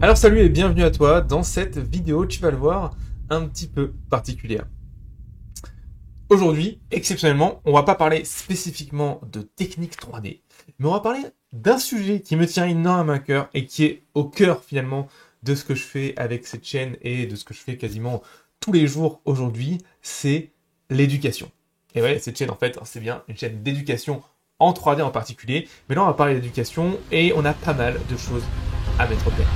Alors salut et bienvenue à toi. Dans cette vidéo, tu vas le voir, un petit peu particulière. Aujourd'hui, exceptionnellement, on va pas parler spécifiquement de technique 3D, mais on va parler d'un sujet qui me tient énormément à cœur et qui est au cœur finalement de ce que je fais avec cette chaîne et de ce que je fais quasiment tous les jours aujourd'hui, c'est l'éducation. Et ouais, cette chaîne en fait, c'est bien une chaîne d'éducation en 3D en particulier, mais là on va parler d'éducation et on a pas mal de choses à mettre au clair.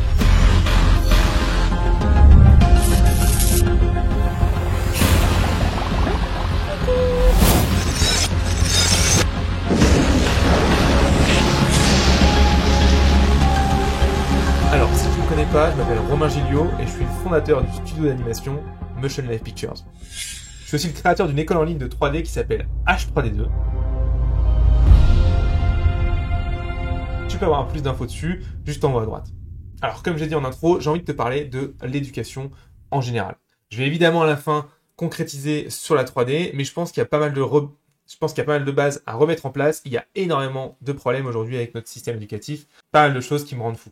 Alors, si tu ne me connais pas, je m'appelle Romain Gilliot et je suis le fondateur du studio d'animation Motion Life Pictures. Je suis aussi le créateur d'une école en ligne de 3D qui s'appelle H3D2. Tu peux avoir plus d'infos dessus, juste en haut à droite. Alors, comme j'ai dit en intro, j'ai envie de te parler de l'éducation en général. Je vais évidemment à la fin concrétiser sur la 3D, mais je pense qu'il y a pas mal de bases à remettre en place. Il y a énormément de problèmes aujourd'hui avec notre système éducatif, pas mal de choses qui me rendent fou.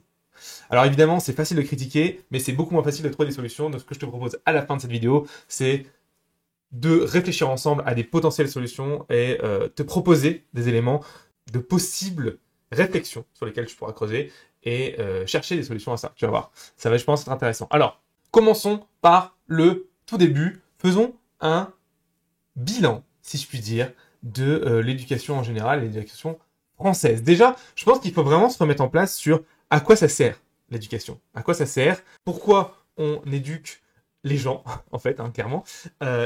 Alors évidemment, c'est facile de critiquer, mais c'est beaucoup moins facile de trouver des solutions. Donc ce que je te propose à la fin de cette vidéo, c'est de réfléchir ensemble à des potentielles solutions et te proposer des éléments de possibles réflexions sur lesquelles tu pourras creuser et chercher des solutions à ça. Tu vas voir, ça va, je pense, être intéressant. Alors, commençons par le tout début. Faisons un bilan, si je puis dire, de l'éducation en général, l'éducation française. Déjà, je pense qu'il faut vraiment se remettre en place sur à quoi ça sert l'éducation, à quoi ça sert, pourquoi on éduque les gens, en fait, hein, clairement,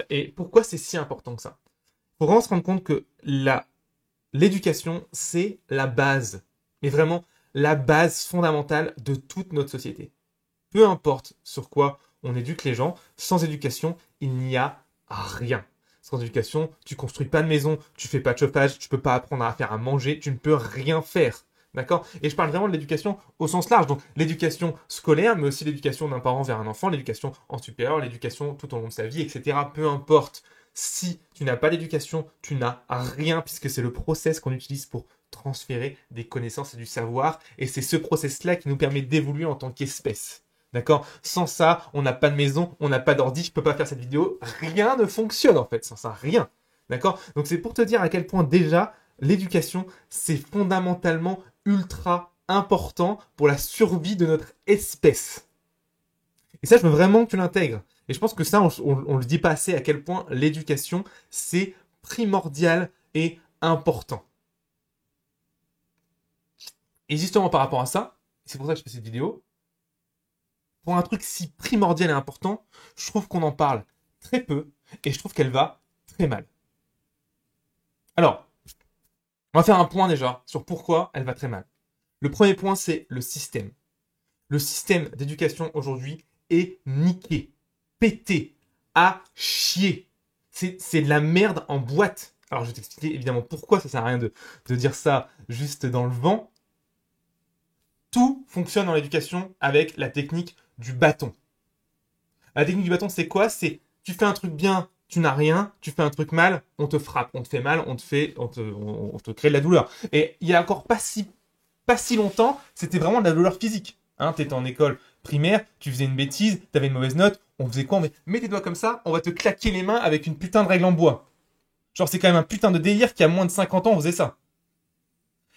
et pourquoi c'est si important que ça. Il faut vraiment se rendre compte que l'éducation, c'est la base, mais vraiment la base fondamentale de toute notre société. Peu importe sur quoi on éduque les gens, sans éducation, il n'y a rien. Sans éducation, tu construis pas de maison, tu fais pas de chauffage, tu peux pas apprendre à faire à manger, tu ne peux rien faire. D'accord? Et je parle vraiment de l'éducation au sens large. Donc, l'éducation scolaire, mais aussi l'éducation d'un parent vers un enfant, l'éducation en supérieur, l'éducation tout au long de sa vie, etc. Peu importe. Si tu n'as pas d'éducation, tu n'as rien, puisque c'est le process qu'on utilise pour transférer des connaissances et du savoir. Et c'est ce process-là qui nous permet d'évoluer en tant qu'espèce. D'accord? Sans ça, on n'a pas de maison, on n'a pas d'ordi, je peux pas faire cette vidéo. Rien ne fonctionne, en fait, sans ça. Rien. D'accord? Donc, c'est pour te dire à quel point déjà, l'éducation, c'est fondamentalement ultra important pour la survie de notre espèce. Et ça, je veux vraiment que tu l'intègres. Et je pense que ça, on le dit pas assez à quel point l'éducation, c'est primordial et important. Et justement par rapport à ça, c'est pour ça que je fais cette vidéo, pour un truc si primordial et important, je trouve qu'on en parle très peu et je trouve qu'elle va très mal. Alors, on va faire un point déjà sur pourquoi elle va très mal. Le premier point, c'est le système. Le système d'éducation aujourd'hui est niqué, pété, à chier. C'est de la merde en boîte. Alors, je vais t'expliquer évidemment pourquoi ça sert à rien de dire ça juste dans le vent. Tout fonctionne dans l'éducation avec la technique du bâton. La technique du bâton, c'est quoi? C'est tu fais un truc bien, tu n'as rien, tu fais un truc mal, on te frappe, on te fait mal, on te crée de la douleur. Et il y a encore pas si longtemps, c'était vraiment de la douleur physique. Hein, t'étais en école primaire, tu faisais une bêtise, t'avais une mauvaise note, on faisait quoi? Mets tes doigts comme ça, on va te claquer les mains avec une putain de règle en bois. Genre, c'est quand même un putain de délire qui a moins de 50 ans, on faisait ça.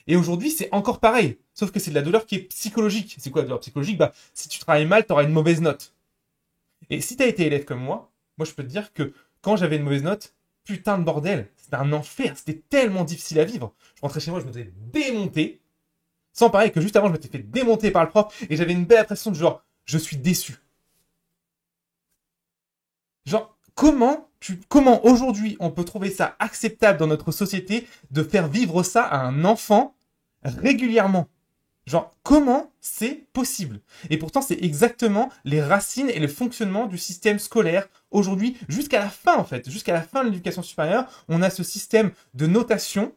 Et aujourd'hui, c'est encore pareil. Sauf que c'est de la douleur qui est psychologique. C'est quoi la douleur psychologique? Bah, si tu travailles mal, t'auras une mauvaise note. Et si t'as été élève comme moi je peux te dire que quand j'avais une mauvaise note, putain de bordel, c'était un enfer, c'était tellement difficile à vivre. Je rentrais chez moi, je me faisais démonter. Sans parler que juste avant, je m'étais fait démonter par le prof et j'avais une belle impression de genre, je suis déçu. Genre, comment aujourd'hui on peut trouver ça acceptable dans notre société de faire vivre ça à un enfant régulièrement? Genre, comment c'est possible? Et pourtant, c'est exactement les racines et le fonctionnement du système scolaire aujourd'hui, jusqu'à la fin en fait, jusqu'à la fin de l'éducation supérieure, on a ce système de notation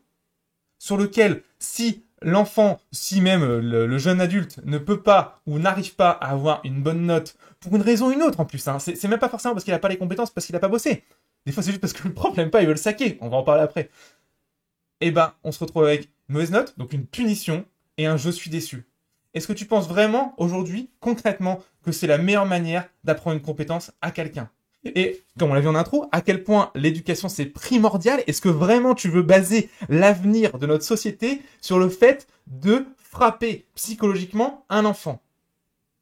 sur lequel si l'enfant, si même le jeune adulte ne peut pas ou n'arrive pas à avoir une bonne note, pour une raison ou une autre en plus, hein, c'est même pas forcément parce qu'il n'a pas les compétences, parce qu'il n'a pas bossé. Des fois, c'est juste parce que le prof l'aime pas, il veut le saquer. On va en parler après. Et ben, on se retrouve avec une mauvaise note, donc une punition, et un je suis déçu. Est-ce que tu penses vraiment aujourd'hui, concrètement, que c'est la meilleure manière d'apprendre une compétence à quelqu'un? Et comme on l'a vu en intro, à quel point l'éducation c'est primordial? Est-ce que vraiment tu veux baser l'avenir de notre société sur le fait de frapper psychologiquement un enfant?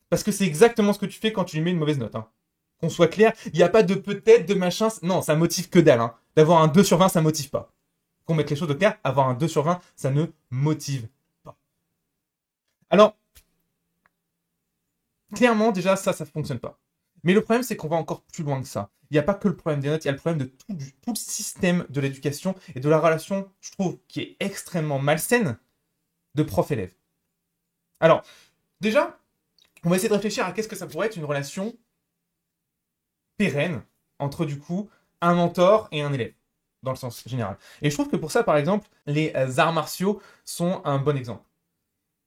Parce que c'est exactement ce que tu fais quand tu lui mets une mauvaise note. Hein. Qu'on soit clair, il n'y a pas de peut-être, de machin. Non, ça motive que dalle. Hein. D'avoir un 2 sur 20, ça motive pas. Qu'on mette les choses au clair, avoir un 2 sur 20, ça ne motive pas. Alors, clairement, déjà, ça fonctionne pas. Mais le problème, c'est qu'on va encore plus loin que ça. Il n'y a pas que le problème des notes, il y a le problème de tout le système de l'éducation et de la relation, je trouve, qui est extrêmement malsaine de prof-élève. Alors, déjà, on va essayer de réfléchir à qu'est-ce que ça pourrait être une relation pérenne entre, du coup, un mentor et un élève, dans le sens général. Et je trouve que pour ça, par exemple, les arts martiaux sont un bon exemple.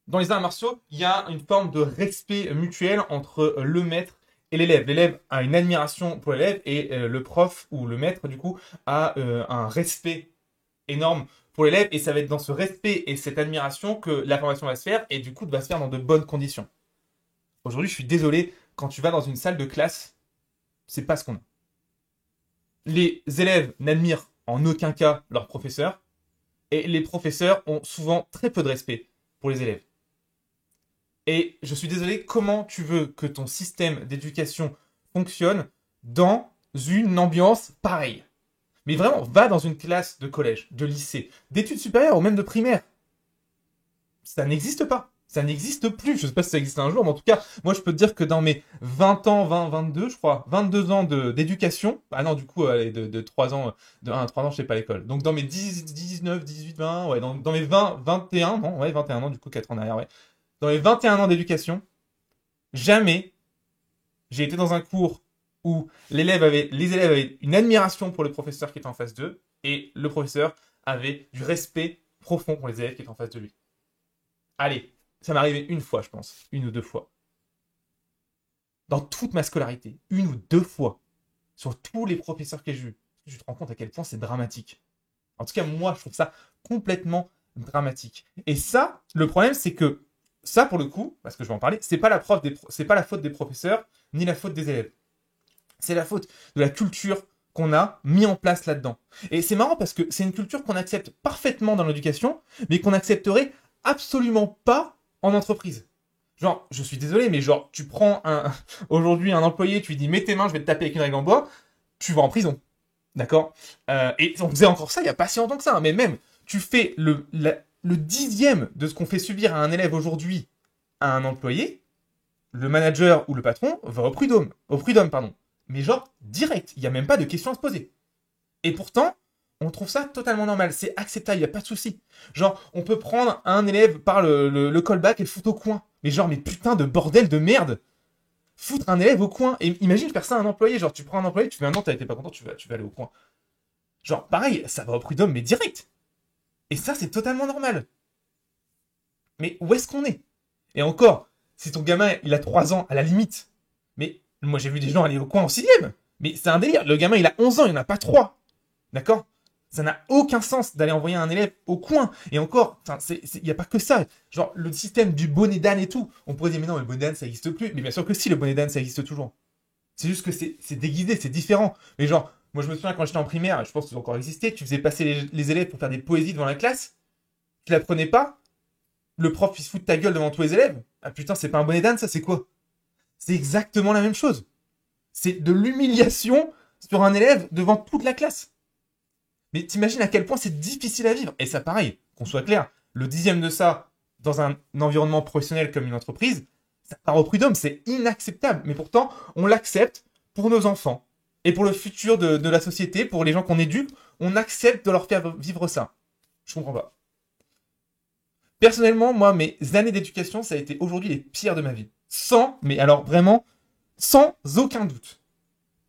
Dans les arts martiaux, il y a une forme de respect mutuel entre le maître et l'élève. L'élève a une admiration pour l'élève et le prof ou le maître, du coup, a un respect énorme pour l'élève. Et ça va être dans ce respect et cette admiration que la formation va se faire et du coup, va se faire dans de bonnes conditions. Aujourd'hui, je suis désolé, quand tu vas dans une salle de classe, c'est pas ce qu'on a. Les élèves n'admirent en aucun cas leur professeur et les professeurs ont souvent très peu de respect pour les élèves. Et je suis désolé, comment tu veux que ton système d'éducation fonctionne dans une ambiance pareille? Mais vraiment, va dans une classe de collège, de lycée, d'études supérieures ou même de primaire. Ça n'existe pas. Ça n'existe plus. Je ne sais pas si ça existe un jour, mais en tout cas, moi je peux te dire que dans mes 20 ans, 22, je crois, 22 ans d'éducation, ah non, du coup, de 3 ans, de 1 à 3 ans, je sais pas l'école. Donc dans mes 19, 18, 20, ouais, dans mes 20, 21, non, ouais, 21 ans, du coup, 4 ans derrière, ouais. Dans les 21 ans d'éducation, jamais j'ai été dans un cours où les élèves avaient une admiration pour le professeur qui était en face d'eux et le professeur avait du respect profond pour les élèves qui étaient en face de lui. Allez, ça m'est arrivé une fois, je pense, une ou deux fois. Dans toute ma scolarité, une ou deux fois, sur tous les professeurs que j'ai vus, tu te rends compte à quel point c'est dramatique. En tout cas, moi, je trouve ça complètement dramatique. Et ça, le problème, c'est que ça, pour le coup, parce que je vais en parler, c'est pas la faute des professeurs, ni la faute des élèves. C'est la faute de la culture qu'on a mis en place là-dedans. Et c'est marrant parce que c'est une culture qu'on accepte parfaitement dans l'éducation, mais qu'on n'accepterait absolument pas en entreprise. Genre, je suis désolé, mais genre, tu prends aujourd'hui un employé, tu lui dis, mets tes mains, je vais te taper avec une règle en bois, tu vas en prison. D'accord. Et on faisait encore ça il n'y a pas si longtemps que ça, hein, mais même, tu fais le dixième de ce qu'on fait subir à un élève aujourd'hui à un employé, le manager ou le patron va au prud'homme, pardon. Mais genre, direct, il n'y a même pas de question à se poser. Et pourtant, on trouve ça totalement normal, c'est acceptable, il n'y a pas de souci. Genre, on peut prendre un élève par le callback et le foutre au coin. Mais genre, mais putain de bordel de merde. Foutre un élève au coin. Et imagine faire ça à un employé. Genre, tu prends un employé, tu fais un an, t'as été pas content, tu vas aller au coin. Genre, pareil, ça va au prud'homme, mais direct. Et ça, c'est totalement normal. Mais où est-ce qu'on est? Et encore, si ton gamin, il a 3 ans, à la limite. Mais moi, j'ai vu des gens aller au coin en 6ème. Mais c'est un délire. Le gamin, il a 11 ans, il n'y en a pas 3. D'accord? Ça n'a aucun sens d'aller envoyer un élève au coin. Et encore, il n'y a pas que ça. Genre, le système du bonnet d'âne et tout. On pourrait dire, mais non, le bonnet d'âne, ça n'existe plus. Mais bien sûr que si, le bonnet d'âne, ça existe toujours. C'est juste que c'est déguisé, c'est différent. Mais genre, moi, je me souviens quand j'étais en primaire, je pense que ça a encore existé, tu faisais passer les élèves pour faire des poésies devant la classe. Tu l'apprenais pas. Le prof, il se fout de ta gueule devant tous les élèves. Ah putain, c'est pas un bonnet d'âne, ça, c'est quoi? C'est exactement la même chose. C'est de l'humiliation sur un élève devant toute la classe. Mais t'imagines à quel point c'est difficile à vivre. Et ça, pareil, qu'on soit clair, le dixième de ça, dans un environnement professionnel comme une entreprise, ça part au prud'homme, c'est inacceptable. Mais pourtant, on l'accepte pour nos enfants. Et pour le futur de la société, pour les gens qu'on éduque, on accepte de leur faire vivre ça. Je comprends pas. Personnellement, moi, mes années d'éducation, ça a été aujourd'hui les pires de ma vie. Mais alors vraiment, sans aucun doute.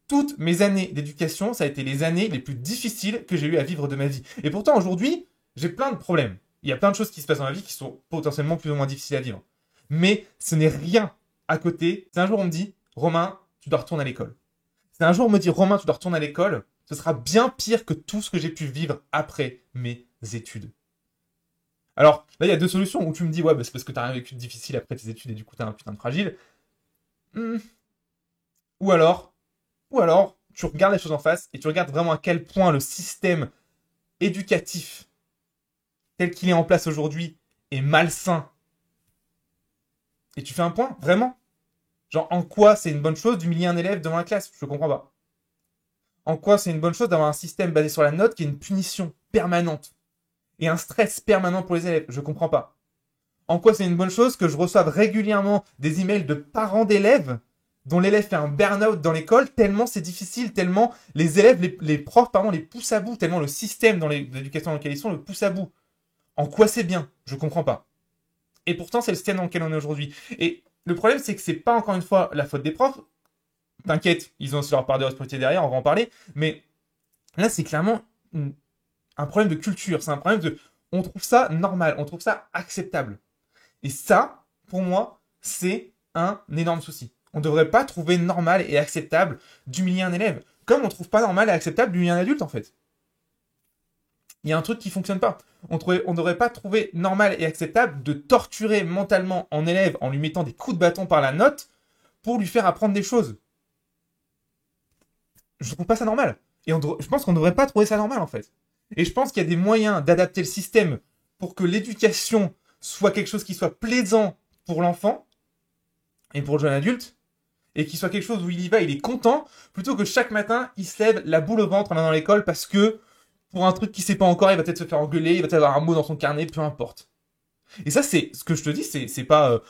Toutes mes années d'éducation, ça a été les années les plus difficiles que j'ai eu à vivre de ma vie. Et pourtant, aujourd'hui, j'ai plein de problèmes. Il y a plein de choses qui se passent dans ma vie qui sont potentiellement plus ou moins difficiles à vivre. Mais ce n'est rien à côté. C'est un jour, on me dit, Romain, tu dois retourner à l'école. C'est un jour, on me dit, Romain, tu dois retourner à l'école. Ce sera bien pire que tout ce que j'ai pu vivre après mes études. Alors, là, il y a deux solutions où tu me dis, ouais, bah, c'est parce que t'as rien vécu de difficile après tes études et du coup, t'as un putain de fragile. Hmm. Ou alors, tu regardes les choses en face et tu regardes vraiment à quel point le système éducatif tel qu'il est en place aujourd'hui est malsain. Et tu fais un point, vraiment. Genre, en quoi c'est une bonne chose d'humilier un élève devant la classe? Je comprends pas. En quoi c'est une bonne chose d'avoir un système basé sur la note qui est une punition permanente et un stress permanent pour les élèves? Je comprends pas. En quoi c'est une bonne chose que je reçoive régulièrement des emails de parents d'élèves dont l'élève fait un burn-out dans l'école tellement c'est difficile, tellement les élèves, les profs, pardon, les poussent à bout, tellement le système dans l'éducation dans lequel ils sont le pousse à bout. En quoi c'est bien? Je comprends pas. Et pourtant, c'est le système dans lequel on est aujourd'hui. Et le problème, c'est que c'est pas encore une fois la faute des profs. T'inquiète, ils ont aussi leur part de responsabilité derrière, on va en parler. Mais là, c'est clairement un problème de culture. C'est un problème de. On trouve ça normal, on trouve ça acceptable. Et ça, pour moi, c'est un énorme souci. On ne devrait pas trouver normal et acceptable d'humilier un élève. Comme on ne trouve pas normal et acceptable d'humilier un adulte, en fait. Il y a un truc qui fonctionne pas. On ne devrait pas trouver normal et acceptable de torturer mentalement un élève en lui mettant des coups de bâton par la note pour lui faire apprendre des choses. Je trouve pas ça normal. Et je pense qu'on ne devrait pas trouver ça normal en fait. Et je pense qu'il y a des moyens d'adapter le système pour que l'éducation soit quelque chose qui soit plaisant pour l'enfant et pour le jeune adulte, et qu'il soit quelque chose où il y va, il est content, plutôt que chaque matin, il se lève la boule au ventre en allant à l'école parce que pour un truc qu'il sait pas encore, il va peut-être se faire engueuler, il va peut-être avoir un mot dans son carnet, peu importe. Et ça, c'est ce que je te dis, c'est pas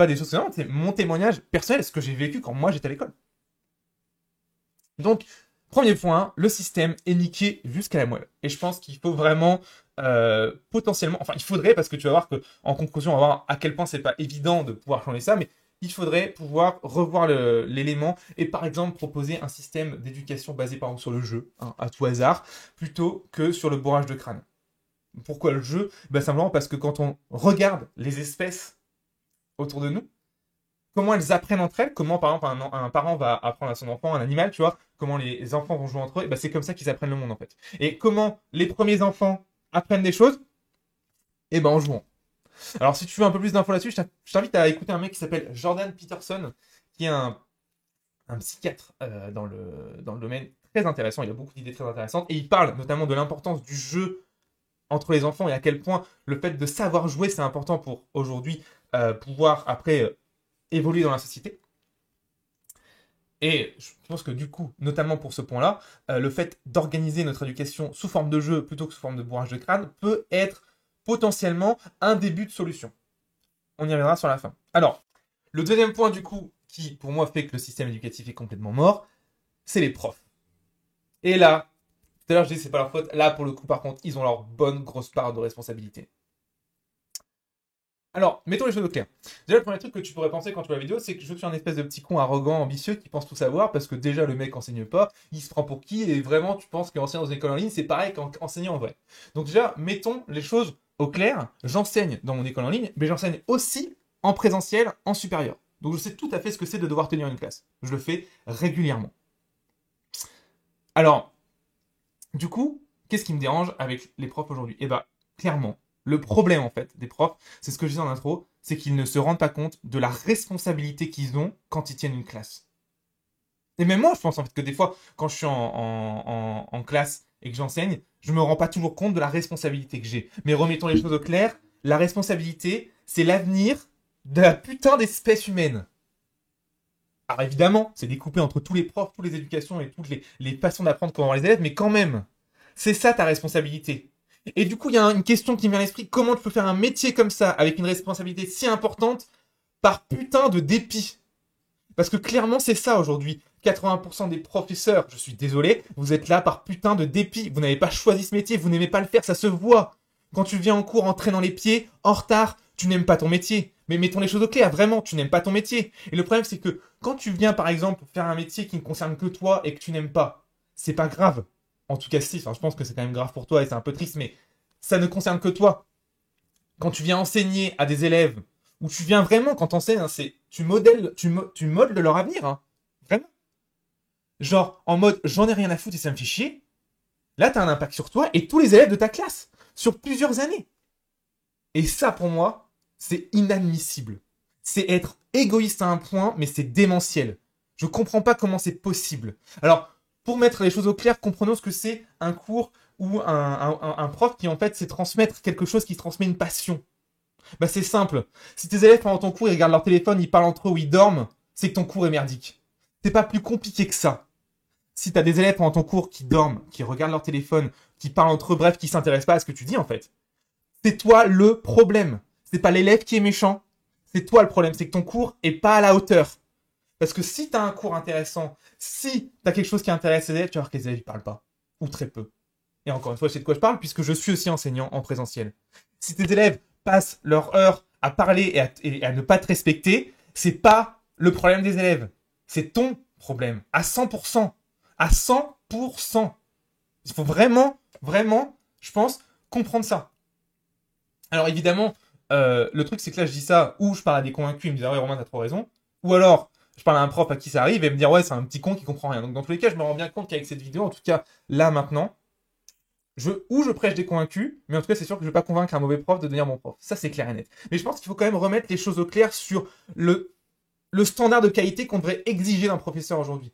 des choses que c'est mon témoignage personnel, ce que j'ai vécu quand moi j'étais à l'école. Donc, premier point, le système est niqué jusqu'à la moelle. Et je pense qu'il faut vraiment potentiellement, enfin il faudrait, parce que tu vas voir que en conclusion, on va voir à quel point c'est pas évident de pouvoir changer ça, mais il faudrait pouvoir revoir l'élément et par exemple proposer un système d'éducation basé par exemple sur le jeu, hein, à tout hasard, plutôt que sur le bourrage de crâne. Pourquoi le jeu? Ben, simplement parce que quand on regarde les espèces autour de nous, comment elles apprennent entre elles, comment par exemple un parent va apprendre à son enfant un animal, tu vois, comment les enfants vont jouer entre eux, ben, c'est comme ça qu'ils apprennent le monde en fait. Et comment les premiers enfants apprennent des choses? Eh ben en jouant. Alors si tu veux un peu plus d'infos là-dessus, je t'invite à écouter un mec qui s'appelle Jordan Peterson, qui est un psychiatre dans le domaine très intéressant, il a beaucoup d'idées très intéressantes, et il parle notamment de l'importance du jeu entre les enfants et à quel point le fait de savoir jouer, c'est important pour aujourd'hui pouvoir après évoluer dans la société. Et je pense que du coup, notamment pour ce point-là, le fait d'organiser notre éducation sous forme de jeu plutôt que sous forme de bourrage de crâne peut être potentiellement un début de solution. On y reviendra sur la fin. Alors, le deuxième point du coup, qui pour moi fait que le système éducatif est complètement mort, c'est les profs. Et là, tout à l'heure je dis que c'est pas leur faute, là pour le coup par contre, ils ont leur bonne grosse part de responsabilité. Alors, mettons les choses au clair. Déjà, le premier truc que tu pourrais penser quand tu vois la vidéo, c'est que je suis un espèce de petit con arrogant, ambitieux, qui pense tout savoir, parce que déjà, le mec enseigne pas, il se prend pour qui, et vraiment, tu penses qu'enseigner dans une école en ligne, c'est pareil qu'enseigner en vrai. Donc déjà, mettons les choses au clair. J'enseigne dans mon école en ligne, mais j'enseigne aussi en présentiel, en supérieur. Donc je sais tout à fait ce que c'est de devoir tenir une classe. Je le fais régulièrement. Alors, du coup, qu'est-ce qui me dérange avec les profs aujourd'hui? Eh ben, clairement, le problème en fait des profs, c'est ce que je disais en intro, c'est qu'ils ne se rendent pas compte de la responsabilité qu'ils ont quand ils tiennent une classe. Et même moi, je pense en fait que des fois, quand je suis en classe et que j'enseigne, je me rends pas toujours compte de la responsabilité que j'ai. Mais remettons les choses au clair, la responsabilité, c'est l'avenir de la putain d'espèce humaine. Alors évidemment, c'est découpé entre tous les profs, toutes les éducations et toutes les façons d'apprendre comment les élèves, mais quand même, c'est ça ta responsabilité. Et du coup, il y a une question qui me vient à l'esprit, comment tu peux faire un métier comme ça, avec une responsabilité si importante, par putain de dépit? Parce que clairement, c'est ça aujourd'hui. 80% des professeurs, je suis désolé, vous êtes là par putain de dépit. Vous n'avez pas choisi ce métier, vous n'aimez pas le faire, ça se voit. Quand tu viens en cours en traînant les pieds, en retard, tu n'aimes pas ton métier. Mais mettons les choses au clair, vraiment, tu n'aimes pas ton métier. Et le problème, c'est que quand tu viens, par exemple, faire un métier qui ne concerne que toi et que tu n'aimes pas, c'est pas grave. En tout cas, si, enfin, je pense que c'est quand même grave pour toi et c'est un peu triste, mais ça ne concerne que toi. Quand tu viens enseigner à des élèves, ou tu viens vraiment, quand t'enseignes, hein, tu modèles, tu modes leur avenir, hein. Vraiment. Genre, en mode, j'en ai rien à foutre et ça me fait chier. Là, t'as un impact sur toi et tous les élèves de ta classe. Sur plusieurs années. Et ça, pour moi, c'est inadmissible. C'est être égoïste à un point, mais c'est démentiel. Je comprends pas comment c'est possible. Alors, pour mettre les choses au clair, comprenons ce que c'est un cours ou un prof qui, en fait, c'est transmettre quelque chose qui transmet une passion. Bah, c'est simple. Si tes élèves pendant ton cours, ils regardent leur téléphone, ils parlent entre eux ou ils dorment, c'est que ton cours est merdique. C'est pas plus compliqué que ça. Si t'as des élèves pendant ton cours qui dorment, qui regardent leur téléphone, qui parlent entre eux, bref, qui s'intéressent pas à ce que tu dis, en fait, c'est toi le problème. C'est pas l'élève qui est méchant. C'est toi le problème. C'est que ton cours est pas à la hauteur. Parce que si t'as un cours intéressant, si t'as quelque chose qui intéresse les élèves, tu vas voir que les élèves ils parlent pas. Ou très peu. Et encore une fois, je sais de quoi je parle puisque je suis aussi enseignant en présentiel. Si tes élèves passent leur heure à parler et à ne pas te respecter, c'est pas le problème des élèves. C'est ton problème. À 100%. À 100%. Il faut vraiment, vraiment, je pense, comprendre ça. Alors évidemment, le truc c'est que là je dis ça, ou je parle à des convaincus, ils me disent ah ouais Romain t'as trop raison, ou alors je parle à un prof à qui ça arrive et me dire ouais c'est un petit con qui comprend rien. Donc dans tous les cas je me rends bien compte qu'avec cette vidéo, en tout cas là maintenant, je prêche des convaincus, mais en tout cas c'est sûr que je vais pas convaincre un mauvais prof de devenir mon prof. Ça c'est clair et net. Mais je pense qu'il faut quand même remettre les choses au clair sur le standard de qualité qu'on devrait exiger d'un professeur aujourd'hui.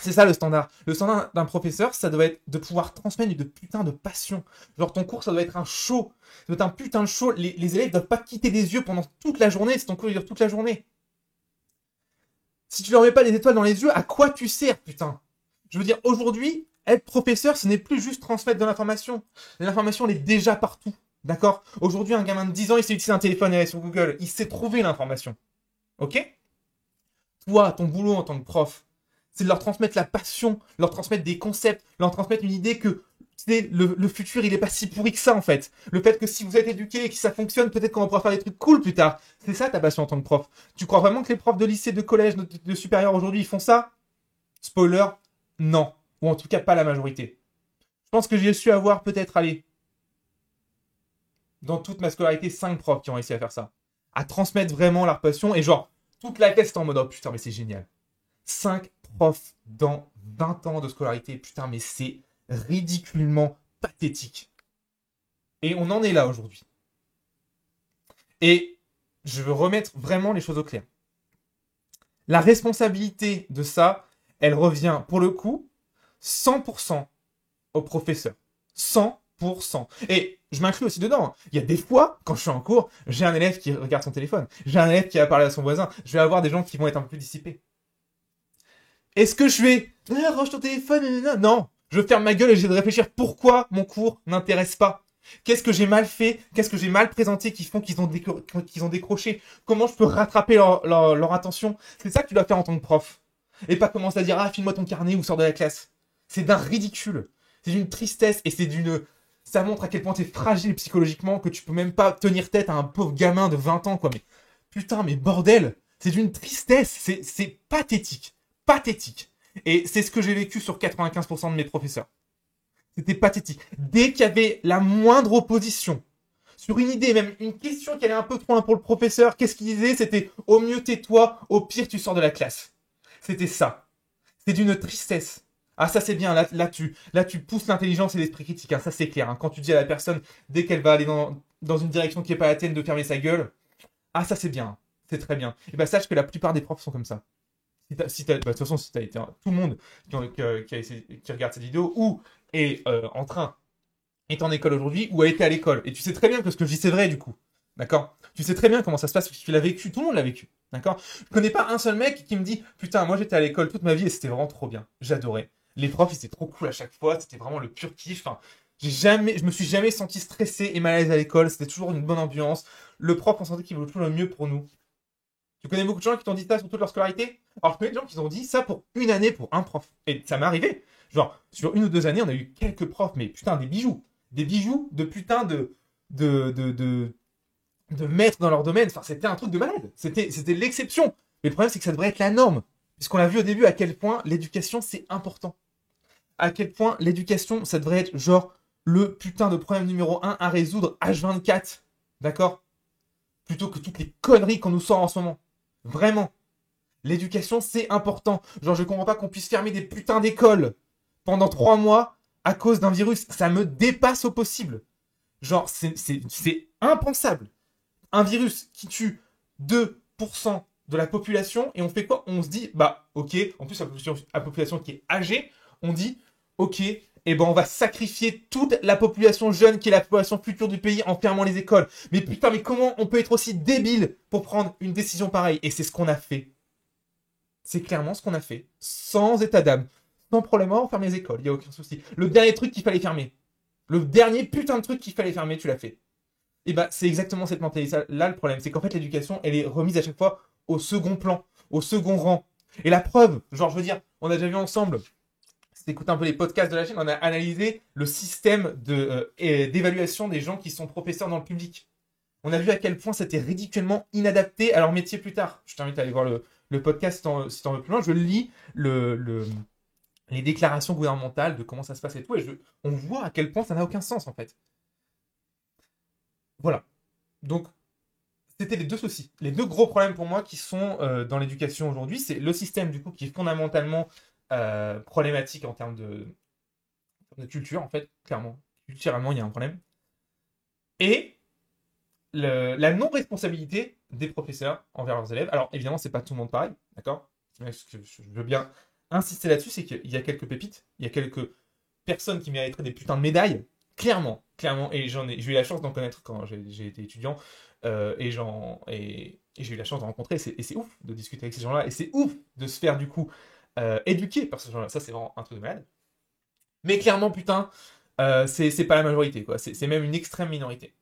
C'est ça le standard. Le standard d'un professeur, ça doit être de pouvoir transmettre de putain de passion. Genre ton cours, ça doit être un show. Ça doit être un putain de show. Les élèves doivent pas quitter des yeux pendant toute la journée si ton cours dure toute la journée. Si tu leur mets pas des étoiles dans les yeux, à quoi tu sers, putain? Je veux dire, aujourd'hui, être professeur, ce n'est plus juste transmettre de l'information. L'information, elle est déjà partout. D'accord? Aujourd'hui, un gamin de 10 ans, il sait utiliser un téléphone et aller sur Google. Il sait trouver l'information. Ok? Toi, ton boulot en tant que prof, c'est de leur transmettre la passion, leur transmettre des concepts, leur transmettre une idée que le futur, il est pas si pourri que ça, en fait. Le fait que si vous êtes éduqué et que ça fonctionne, peut-être qu'on va pouvoir faire des trucs cool plus tard. C'est ça ta passion en tant que prof. Tu crois vraiment que les profs de lycée, de collège, de supérieur aujourd'hui, ils font ça? Spoiler, non. Ou en tout cas, pas la majorité. Je pense que j'ai su avoir peut-être, allez, dans toute ma scolarité, 5 profs qui ont réussi à faire ça. À transmettre vraiment leur passion et genre, toute la classe est en mode, oh putain, mais c'est génial. 5 profs dans 20 ans de scolarité. Putain, mais c'est ridiculement pathétique. Et on en est là aujourd'hui. Et je veux remettre vraiment les choses au clair. La responsabilité de ça, elle revient pour le coup 100% au professeur. 100%. Et je m'inclus aussi dedans. Il y a des fois, quand je suis en cours, j'ai un élève qui regarde son téléphone. J'ai un élève qui va parler à son voisin. Je vais avoir des gens qui vont être un peu plus dissipés. Est-ce que je vais range ton téléphone? Non. Je ferme ma gueule et j'ai de réfléchir pourquoi mon cours n'intéresse pas. Qu'est-ce que j'ai mal fait? Qu'est-ce que j'ai mal présenté qui font qu'ils ont décroché? Comment je peux rattraper leur attention? C'est ça que tu dois faire en tant que prof. Et pas commencer à dire ah file-moi ton carnet ou sors de la classe. C'est d'un ridicule. C'est d'une tristesse et ça montre à quel point t'es fragile psychologiquement que tu peux même pas tenir tête à un pauvre gamin de 20 ans quoi. Mais putain mais bordel. C'est d'une tristesse. C'est pathétique. Pathétique. Et c'est ce que j'ai vécu sur 95% de mes professeurs. C'était pathétique. Dès qu'il y avait la moindre opposition sur une idée, même une question qui allait un peu trop loin pour le professeur, qu'est-ce qu'il disait? C'était au mieux tais-toi, au pire tu sors de la classe. C'était ça. C'est d'une tristesse. Ah ça c'est bien, là tu pousses l'intelligence et l'esprit critique, hein, ça c'est clair. Hein. Quand tu dis à la personne, dès qu'elle va aller dans une direction qui n'est pas la tienne, de fermer sa gueule, ah ça c'est bien, hein. C'est très bien. Et bah sache que la plupart des profs sont comme ça. De toute façon, si t'as été tout le monde qui regarde cette vidéo ou est est en école aujourd'hui ou a été à l'école. Et tu sais très bien que ce que je dis c'est vrai du coup. D'accord? Tu sais très bien comment ça se passe parce que tu l'as vécu. Tout le monde l'a vécu. D'accord? Je connais pas un seul mec qui me dit putain, moi j'étais à l'école toute ma vie et c'était vraiment trop bien. J'adorais. Les profs, ils étaient trop cool à chaque fois. C'était vraiment le pur kiff. Enfin, je me suis jamais senti stressé et mal à l'aise à l'école. C'était toujours une bonne ambiance. Le prof, on sentait qu'il voulait toujours le mieux pour nous. Tu connais beaucoup de gens qui t'ont dit ça sur toute leur scolarité? Alors, je connais des gens qui t'ont dit ça pour une année pour un prof. Et ça m'est arrivé. Genre, sur 1 ou 2 années, on a eu quelques profs, mais putain, des bijoux. Des bijoux de putain de maîtres dans leur domaine. Enfin, c'était un truc de malade. C'était l'exception. Mais le problème, c'est que ça devrait être la norme. Puisqu'on l'a vu au début à quel point l'éducation, c'est important. À quel point l'éducation, ça devrait être genre le putain de problème numéro 1 à résoudre H24. D'accord? Plutôt que toutes les conneries qu'on nous sort en ce moment. Vraiment. L'éducation, c'est important. Genre, je comprends pas qu'on puisse fermer des putains d'écoles pendant 3 mois à cause d'un virus. Ça me dépasse au possible. Genre, c'est impensable. Un virus qui tue 2% de la population, et on fait quoi? On se dit, bah, ok, en plus, la population qui est âgée, on dit, ok, eh ben, on va sacrifier toute la population jeune qui est la population future du pays en fermant les écoles. Mais putain, mais comment on peut être aussi débile pour prendre une décision pareille? Et c'est ce qu'on a fait. C'est clairement ce qu'on a fait. Sans état d'âme. Sans problème, on ferme les écoles, il n'y a aucun souci. Le dernier truc qu'il fallait fermer. Le dernier putain de truc qu'il fallait fermer, tu l'as fait. Et bah, c'est exactement cette mentalité-là le problème. C'est qu'en fait, l'éducation, elle est remise à chaque fois au second plan, au second rang. Et la preuve, genre, je veux dire, on a déjà vu ensemble, si t'écoutes un peu les podcasts de la chaîne, on a analysé le système d'évaluation des gens qui sont professeurs dans le public. On a vu à quel point c'était ridiculement inadapté à leur métier plus tard. Je t'invite à aller voir le podcast si t'en veux plus loin. Je lis les déclarations gouvernementales de comment ça se passe et tout, et on voit à quel point ça n'a aucun sens, en fait. Voilà. Donc, c'était les deux soucis. Les deux gros problèmes pour moi qui sont dans l'éducation aujourd'hui, c'est le système, du coup, qui est fondamentalement problématique en termes de culture, en fait, clairement. Culturellement, il y a un problème. Et la non-responsabilité des professeurs envers leurs élèves. Alors, évidemment, c'est pas tout le monde pareil, d'accord? Ce que je veux bien insister là-dessus, c'est qu'il y a quelques pépites, il y a quelques personnes qui mériteraient des putains de médailles, clairement, clairement. Et j'ai eu la chance d'en connaître quand j'ai été étudiant, et j'ai eu la chance de rencontrer, et c'est ouf de discuter avec ces gens-là, et c'est ouf de se faire, du coup, éduquer par ces gens-là. Ça, c'est vraiment un truc de malade. Mais clairement, putain, c'est pas la majorité, quoi. C'est même une extrême minorité.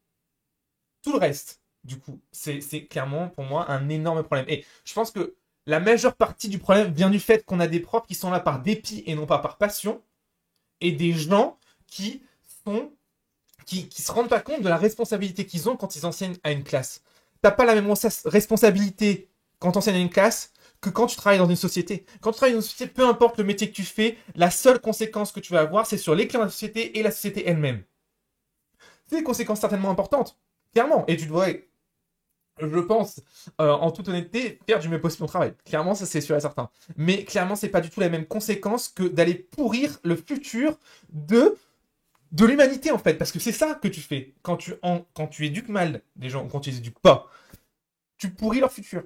Tout le reste, du coup, c'est clairement pour moi un énorme problème. Et je pense que la majeure partie du problème vient du fait qu'on a des profs qui sont là par dépit et non pas par passion, et des gens qui se rendent pas compte de la responsabilité qu'ils ont quand ils enseignent à une classe. T'as pas la même responsabilité quand tu enseignes à une classe que quand tu travailles dans une société. Quand tu travailles dans une société, peu importe le métier que tu fais, la seule conséquence que tu vas avoir, c'est sur les clients de la société et la société elle-même. C'est des conséquences certainement importantes. Clairement. Et tu devrais, je pense, en toute honnêteté, faire du mieux possible ton travail. Clairement, ça c'est sûr et certain. Mais clairement, c'est pas du tout la même conséquence que d'aller pourrir le futur de l'humanité, en fait. Parce que c'est ça que tu fais. Quand tu éduques mal des gens, ou quand tu les éduques pas, tu pourris leur futur.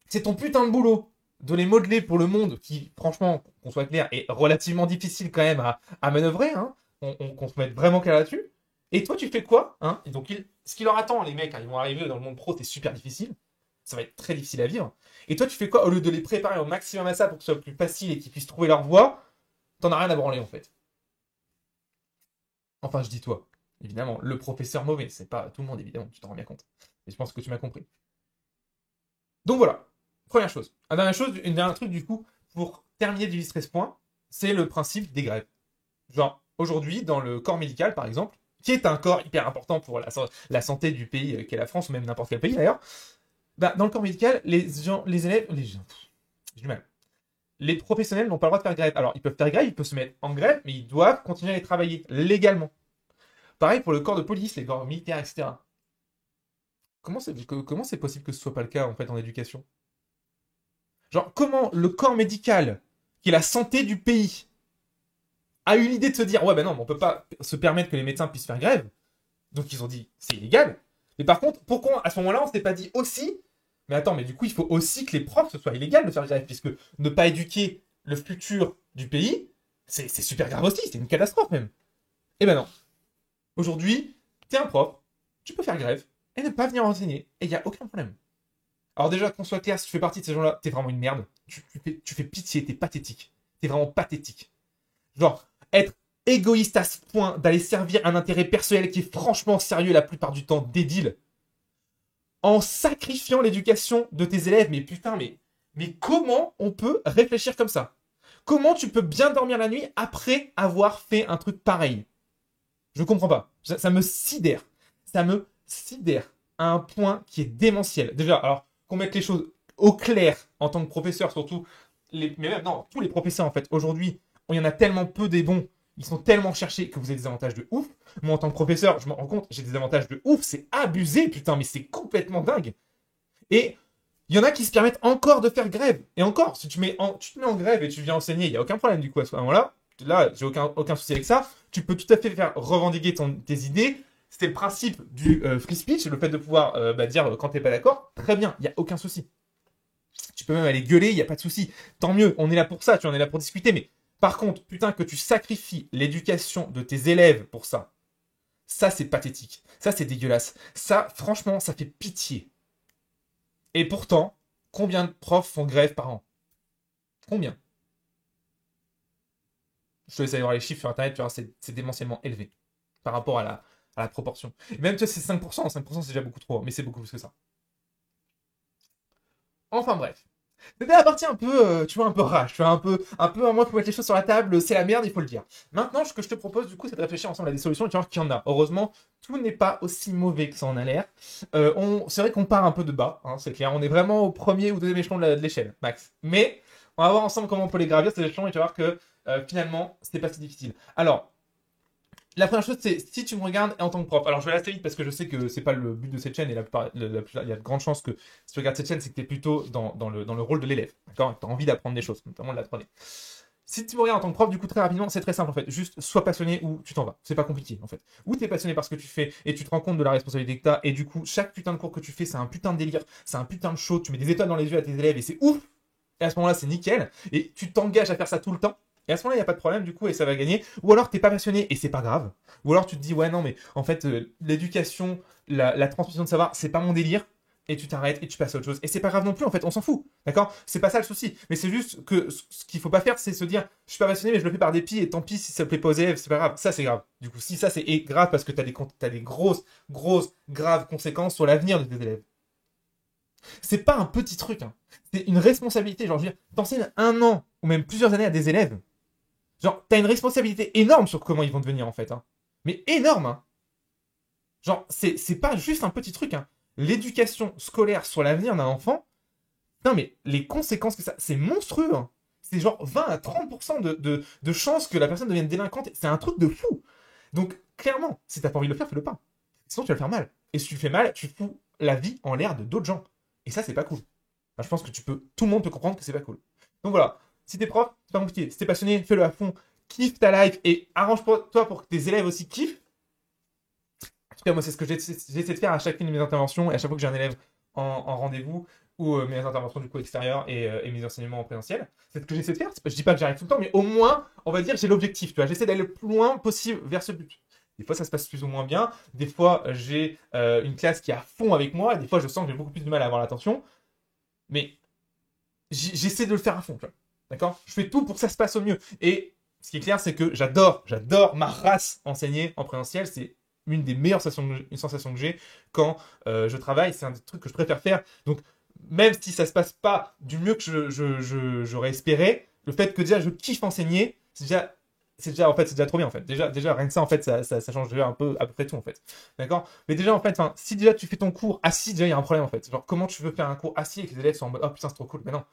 C'est ton putain de boulot de les modeler pour le monde qui, franchement, qu'on soit clair, est relativement difficile quand même à manœuvrer, hein. Qu'on se mette vraiment clair là-dessus. Et toi, tu fais quoi, hein? Et donc, ce qui leur attend, les mecs, hein, ils vont arriver dans le monde pro, c'est super difficile. Ça va être très difficile à vivre. Et toi, tu fais quoi? Au lieu de les préparer au maximum à ça pour que ce soit plus facile et qu'ils puissent trouver leur voie, t'en as rien à branler, en fait. Enfin, je dis toi. Évidemment, le professeur mauvais, c'est pas tout le monde, évidemment, tu t'en rends bien compte. Et je pense que tu m'as compris. Donc voilà, première chose. Une dernière truc, du coup, pour terminer d'illustrer ce point, c'est le principe des grèves. Genre, aujourd'hui, dans le corps médical, par exemple, qui est un corps hyper important pour la santé du pays qu'est la France, ou même n'importe quel pays d'ailleurs, bah, dans le corps médical, les élèves, j'ai du mal. Les professionnels n'ont pas le droit de faire grève. Alors, ils peuvent faire grève, ils peuvent se mettre en grève, mais ils doivent continuer à aller travailler légalement. Pareil pour le corps de police, les corps militaires, etc. Comment c'est possible que ce soit pas le cas, en fait, en éducation? Genre, comment le corps médical, qui est la santé du pays, a eu l'idée de se dire, ouais, ben non, mais on peut pas se permettre que les médecins puissent faire grève. Donc ils ont dit, c'est illégal. Mais par contre, pourquoi à ce moment-là, on s'est pas dit aussi, mais attends, mais du coup, il faut aussi que les profs, ce soit illégal de faire grève, puisque ne pas éduquer le futur du pays, c'est super grave aussi, c'est une catastrophe même. Eh ben non. Aujourd'hui, t'es un prof, tu peux faire grève et ne pas venir enseigner, et il n'y a aucun problème. Alors déjà, qu'on soit clair, si tu fais partie de ces gens-là, t'es vraiment une merde. Tu fais pitié, t'es pathétique. T'es vraiment pathétique. Genre, être égoïste à ce point d'aller servir un intérêt personnel qui est franchement sérieux la plupart du temps débile, en sacrifiant l'éducation de tes élèves. Mais putain, mais comment on peut réfléchir comme ça? Comment tu peux bien dormir la nuit après avoir fait un truc pareil? Je comprends pas. Ça me sidère. Ça me sidère à un point qui est démentiel. Déjà, alors, qu'on mette les choses au clair en tant que professeur, surtout, mais même, non, tous les professeurs, en fait, aujourd'hui, il y en a tellement peu des bons, ils sont tellement cherchés que vous avez des avantages de ouf. Moi, en tant que professeur, je me rends compte, j'ai des avantages de ouf, c'est abusé, putain, mais c'est complètement dingue. Et il y en a qui se permettent encore de faire grève. Et encore, si tu te mets en grève et tu viens enseigner, il n'y a aucun problème du coup à ce moment-là. Là, j'ai aucun souci avec ça. Tu peux tout à fait faire revendiquer tes idées. C'était le principe du free speech, le fait de pouvoir dire quand t'es pas d'accord. Très bien, il n'y a aucun souci. Tu peux même aller gueuler, il n'y a pas de souci. Tant mieux, on est là pour ça, tu en es là pour discuter. Mais par contre, putain, que tu sacrifies l'éducation de tes élèves pour ça, ça c'est pathétique. Ça c'est dégueulasse. Ça, franchement, ça fait pitié. Et pourtant, combien de profs font grève par an? Combien? Je te laisse aller voir les chiffres sur internet, tu vois, c'est démentiellement élevé par rapport à la proportion. Et même, tu sais, c'est 5%. 5% c'est déjà beaucoup trop, mais c'est beaucoup plus que ça. Enfin bref. C'était la partie un peu, tu vois, un peu rage, tu vois, un peu, à moins faut mettre les choses sur la table, c'est la merde, il faut le dire. Maintenant, ce que je te propose, du coup, c'est de réfléchir ensemble à des solutions et tu vois qu'il y en a. Heureusement, tout n'est pas aussi mauvais que ça en a l'air. C'est vrai qu'on part un peu de bas, hein, c'est clair. On est vraiment au premier ou deuxième échelon de l'échelle, max. Mais, on va voir ensemble comment on peut les gravir, ces échelons, et tu vas voir que, finalement, c'est pas si difficile. Alors, la première chose, c'est si tu me regardes en tant que prof. Alors, je vais aller assez vite parce que je sais que c'est pas le but de cette chaîne et il y a de grandes chances que si tu regardes cette chaîne, c'est que tu es plutôt dans le rôle de l'élève. D'accord? Tu as envie d'apprendre des choses, notamment de la 3D. Si tu me regardes en tant que prof, du coup, très rapidement, c'est très simple en fait. Juste sois passionné ou tu t'en vas. C'est pas compliqué en fait. Ou tu es passionné par ce que tu fais et tu te rends compte de la responsabilité que tu as et du coup, chaque putain de cours que tu fais, c'est un putain de délire, c'est un putain de show. Tu mets des étoiles dans les yeux à tes élèves et c'est ouf. Et à ce moment-là, c'est nickel. Et tu t'engages à faire ça tout le temps. Et à ce moment-là, il n'y a pas de problème, du coup, et ça va gagner. Ou alors, t'es pas passionné, et c'est pas grave. Ou alors, tu te dis, ouais, non, mais en fait, l'éducation, la transmission de savoir, c'est pas mon délire. Et tu t'arrêtes, et tu passes à autre chose. Et c'est pas grave non plus, en fait, on s'en fout. D'accord? C'est pas ça le souci. Mais c'est juste que ce qu'il faut pas faire, c'est se dire, je suis pas passionné, mais je le fais par dépit, et tant pis si ça plaît pas aux élèves, c'est pas grave. Ça, c'est grave. Du coup, si ça, c'est grave parce que t'as des grosses, graves conséquences sur l'avenir de tes élèves. C'est pas un petit truc, hein. C'est une responsabilité. Genre, je veux dire, t'enseignes un an, ou même plusieurs années à des élèves. Genre, t'as une responsabilité énorme sur comment ils vont devenir, en fait. Hein. Mais énorme, hein. Genre, c'est pas juste un petit truc, hein. L'éducation scolaire sur l'avenir d'un enfant, non, mais les conséquences que ça, c'est monstrueux, hein. C'est genre 20 à 30% de chances que la personne devienne délinquante. C'est un truc de fou. Donc, clairement, si t'as pas envie de le faire, fais-le pas. Sinon, tu vas le faire mal. Et si tu le fais mal, tu fous la vie en l'air de d'autres gens. Et ça, c'est pas cool. Enfin, je pense que tout le monde peut comprendre que c'est pas cool. Donc voilà, si t'es prof, c'est pas compliqué. Si t'es passionné, fais-le à fond. Kiffe ta life et arrange-toi pour que tes élèves aussi kiffent. En tout cas, moi, c'est ce que j'essaie de faire à chacune de mes interventions et à chaque fois que j'ai un élève en rendez-vous ou mes interventions du coup extérieures et mes enseignements en présentiel. C'est ce que j'essaie de faire. Je dis pas que j'arrive tout le temps, mais au moins, on va dire, j'ai l'objectif. Tu vois, j'essaie d'aller le plus loin possible vers ce but. Des fois, ça se passe plus ou moins bien. Des fois, j'ai une classe qui est à fond avec moi. Des fois, je sens que j'ai beaucoup plus de mal à avoir l'attention. Mais j'essaie de le faire à fond. D'accord? Je fais tout pour que ça se passe au mieux. Et ce qui est clair, c'est que j'adore ma race enseigner en présentiel. C'est une des meilleures sensations que j'ai quand je travaille. C'est un des trucs que je préfère faire. Donc, même si ça se passe pas du mieux que j'aurais espéré, le fait que déjà je kiffe enseigner, en fait, c'est déjà trop bien en fait. Déjà rien que ça en fait, ça change déjà un peu à peu près tout en fait. D'accord? Mais déjà en fait, si déjà tu fais ton cours assis, déjà il y a un problème en fait. Genre comment tu veux faire un cours assis et que les élèves sont en mode oh putain c'est trop cool. Mais non.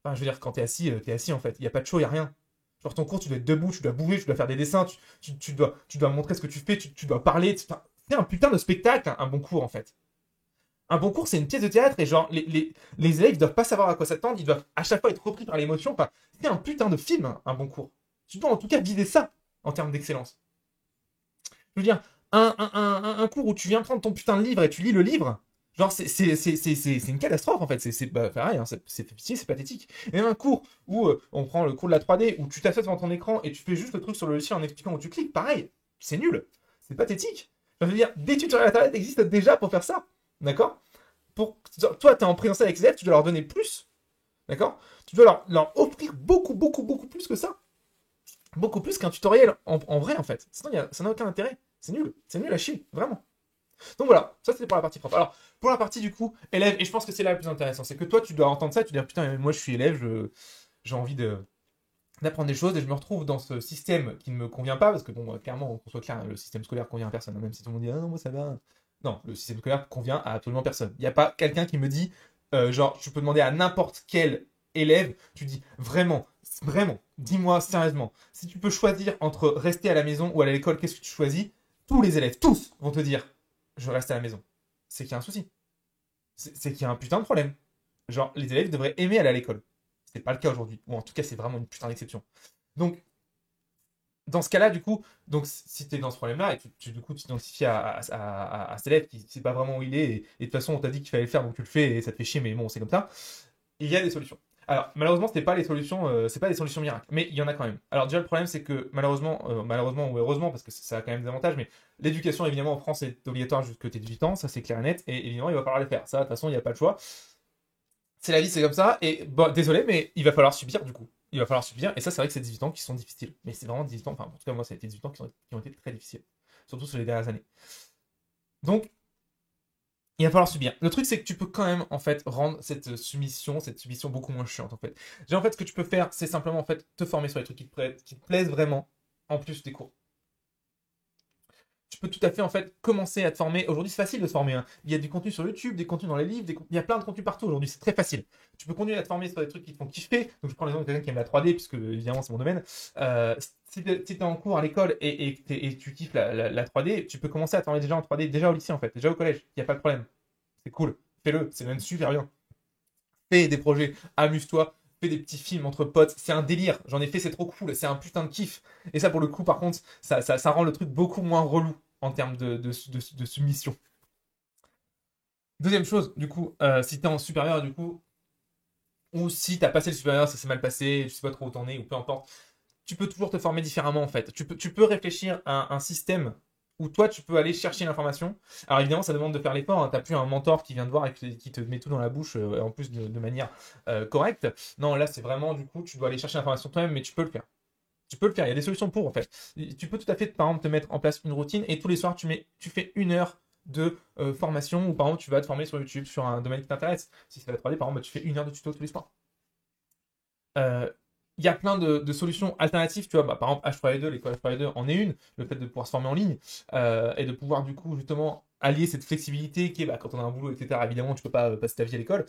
Enfin, je veux dire quand t'es assis en fait. Il y a pas de show, il y a rien. Genre ton cours, tu dois être debout, tu dois bouger, tu dois faire des dessins, tu dois montrer ce que tu fais, tu dois parler. C'est un putain de spectacle, un bon cours en fait. Un bon cours, c'est une pièce de théâtre et genre, les élèves, ils doivent pas savoir à quoi s'attendre, ils doivent à chaque fois être repris par l'émotion. Enfin, c'est un putain de film, hein, un bon cours. Tu dois en tout cas viser ça en termes d'excellence. Je veux dire, un cours où tu viens prendre ton putain de livre et tu lis le livre, genre, c'est une catastrophe en fait. C'est pareil, hein, c'est pitié, c'est pathétique. Et même un cours où on prend le cours de la 3D, où tu t'assois devant ton écran et tu fais juste le truc sur le logiciel en expliquant où tu cliques, pareil, c'est nul. C'est pathétique. Je veux dire, des tutoriels internet existent déjà pour faire ça. D'accord? Toi, tu es en présentiel avec les élèves, tu dois leur donner plus. D'accord? Tu dois leur offrir beaucoup plus que ça. Beaucoup plus qu'un tutoriel en vrai, en fait. Sinon, ça n'a aucun intérêt. C'est nul. C'est nul à chier. Vraiment. Donc voilà, ça c'était pour la partie prof. Alors, pour la partie du coup, élève, et je pense que c'est là le plus intéressant, c'est que toi, tu dois entendre ça, tu te dis, putain, moi je suis élève, j'ai envie d'apprendre des choses et je me retrouve dans ce système qui ne me convient pas, parce que bon, clairement, qu'on soit clair, le système scolaire convient à personne, hein, même si tout le monde dit, ah non, moi ça va. Non, le système scolaire convient à absolument personne. Il n'y a pas quelqu'un qui me dit, genre, tu peux demander à n'importe quel élève, tu dis, vraiment, dis-moi sérieusement, si tu peux choisir entre rester à la maison ou aller à l'école, qu'est-ce que tu choisis? Tous les élèves, tous, vont te dire, je reste à la maison. C'est qu'il y a un souci. C'est qu'il y a un putain de problème. Genre, les élèves devraient aimer aller à l'école. C'est pas le cas aujourd'hui. Ou en tout cas, c'est vraiment une putain d'exception. Donc, Dans ce cas-là, du coup, donc si tu es dans ce problème-là et du coup tu t'identifies à cet élève qui ne sait pas vraiment où il est, et de toute façon on t'a dit qu'il fallait le faire, donc tu le fais et ça te fait chier, mais bon, c'est comme ça, il y a des solutions. Alors, malheureusement, c'est pas des solutions miracles, mais il y en a quand même. Alors, déjà, le problème, c'est que malheureusement ou heureusement, parce que ça a quand même des avantages, mais l'éducation, évidemment, en France, est obligatoire jusqu'à tes 18 ans, ça c'est clair et net, et évidemment, il va falloir le faire. Ça, de toute façon, il n'y a pas de choix. C'est la vie, c'est comme ça, et bon, désolé, mais il va falloir subir, du coup. Il va falloir subir, et ça, c'est vrai que c'est 18 ans qui sont difficiles. Mais c'est vraiment 18 ans, enfin, en tout cas, moi, ça a été 18 ans qui ont été très difficiles, surtout sur les dernières années. Donc, il va falloir subir. Le truc, c'est que tu peux quand même, en fait, rendre cette submission beaucoup moins chiante, en fait. Déjà, en fait, ce que tu peux faire, c'est simplement, en fait, te former sur les trucs qui te plaisent vraiment, en plus des cours. Tu peux tout à fait, en fait, commencer à te former. Aujourd'hui, c'est facile de se former, hein. Il y a du contenu sur YouTube, des contenus dans les livres, il y a plein de contenus partout aujourd'hui, c'est très facile. Tu peux continuer à te former sur des trucs qui te font kiffer. Donc, je prends l'exemple de quelqu'un qui aime la 3D, puisque, évidemment, c'est mon domaine. Si tu es en cours à l'école et tu kiffes la 3D, tu peux commencer à te former déjà en 3D, déjà au lycée, en fait, déjà au collège. Il n'y a pas de problème. C'est cool. Fais-le. C'est même super bien. Fais des projets. Amuse-toi. Fais des petits films entre potes. C'est un délire. J'en ai fait, c'est trop cool. C'est un putain de kiff. Et ça, pour le coup, par contre, ça rend le truc beaucoup moins relou en termes de submission. Deuxième chose, du coup, si t'es en supérieur, du coup, ou si t'as passé le supérieur, ça s'est mal passé, je sais pas trop où t'en es, ou peu importe, tu peux toujours te former différemment en fait. Tu peux réfléchir à un système où toi tu peux aller chercher l'information. Alors évidemment, ça demande de faire l'effort, hein. T'as plus un mentor qui vient te voir et qui te met tout dans la bouche, en plus de manière correcte. Non, là c'est vraiment du coup, tu dois aller chercher l'information toi-même, mais tu peux le faire. Tu peux le faire, il y a des solutions pour en fait. Tu peux tout à fait, par exemple, te mettre en place une routine et tous les soirs tu fais 1 heure de formation ou par exemple tu vas te former sur YouTube sur un domaine qui t'intéresse. Si c'est la 3D, par exemple, bah, tu fais 1 heure de tuto tous les soirs. Euh, il y a plein de solutions alternatives, tu vois, bah, par exemple H3E2, l'école H3E2 en est une, le fait de pouvoir se former en ligne et de pouvoir du coup justement allier cette flexibilité qui est bah, quand on a un boulot, etc. Évidemment, tu peux pas passer ta vie à l'école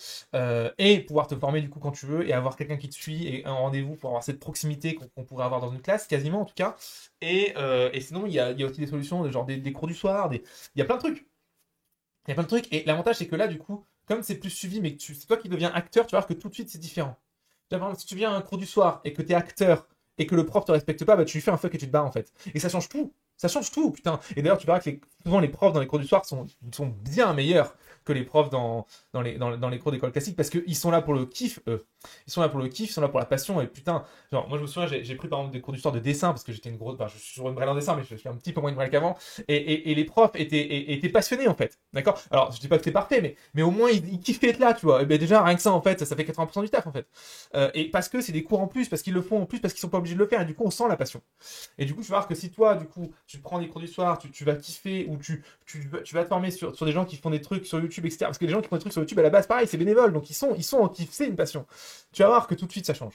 et pouvoir te former du coup quand tu veux et avoir quelqu'un qui te suit et un rendez-vous pour avoir cette proximité qu'on pourrait avoir dans une classe, quasiment en tout cas. Et sinon, il y a aussi des solutions, genre des cours du soir, il y a plein de trucs. Il y a plein de trucs et l'avantage c'est que là, du coup, comme c'est plus suivi, mais que c'est toi qui deviens acteur, tu vas voir que tout de suite c'est différent. Par exemple, si tu viens à un cours du soir et que t'es acteur et que le prof te respecte pas, bah tu lui fais un fuck et tu te barres en fait. Et ça change tout. Ça change tout, putain. Et d'ailleurs, tu verras que souvent les profs dans les cours du soir sont bien meilleurs que les profs dans les cours d'école classique parce qu'ils sont là pour le kiff, eux. Ils sont là pour le kiff, ils sont là pour la passion. Et putain, genre, moi je me souviens, j'ai pris par exemple des cours du soir de dessin parce que j'étais une grosse. Enfin, je suis sur une brêle en dessin, mais je suis un petit peu moins une brêle qu'avant. Et les profs étaient passionnés en fait. D'accord. Alors, je dis pas que c'est parfait, mais au moins ils kiffaient être là, tu vois. Et ben déjà, rien que ça en fait, ça fait 80% du taf en fait. Et parce que c'est des cours en plus, parce qu'ils le font en plus, parce qu'ils sont pas obligés de le faire. Et du coup, on sent la passion. Et du coup, tu vas voir que si toi, du coup, tu prends des cours du soir, tu vas kiffer ou tu vas te former sur des gens qui font des trucs sur YouTube, etc. Parce que les gens qui font des trucs sur YouTube, à la base, pareil, c'est bénévole. Donc, ils sont en kiff, c'est une passion. Tu vas voir que tout de suite, ça change.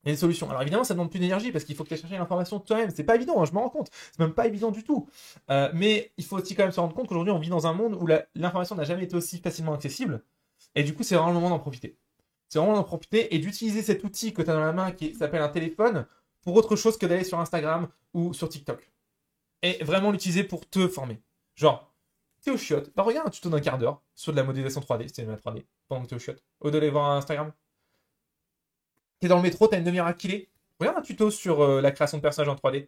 Il y a des solutions. Alors évidemment, ça demande plus d'énergie parce qu'il faut que tu ailles chercher l'information de toi-même. C'est pas évident, hein, je m'en rends compte. C'est même pas évident du tout. Mais il faut aussi quand même se rendre compte qu'aujourd'hui, on vit dans un monde où l'information n'a jamais été aussi facilement accessible. Et du coup, c'est vraiment le moment d'en profiter. C'est vraiment d'en profiter et d'utiliser cet outil que tu as dans la main qui s'appelle un téléphone pour autre chose que d'aller sur Instagram ou sur TikTok. Et vraiment l'utiliser pour te former. Genre, t'es au chiottes, bah regarde un tuto d'un quart d'heure sur de la modélisation 3D, c'est de la 3D, pendant que t'es au chiottes. Au lieu d'aller voir Instagram. T'es dans le métro, t'as une demi-heure à killer. Regarde un tuto sur la création de personnages en 3D.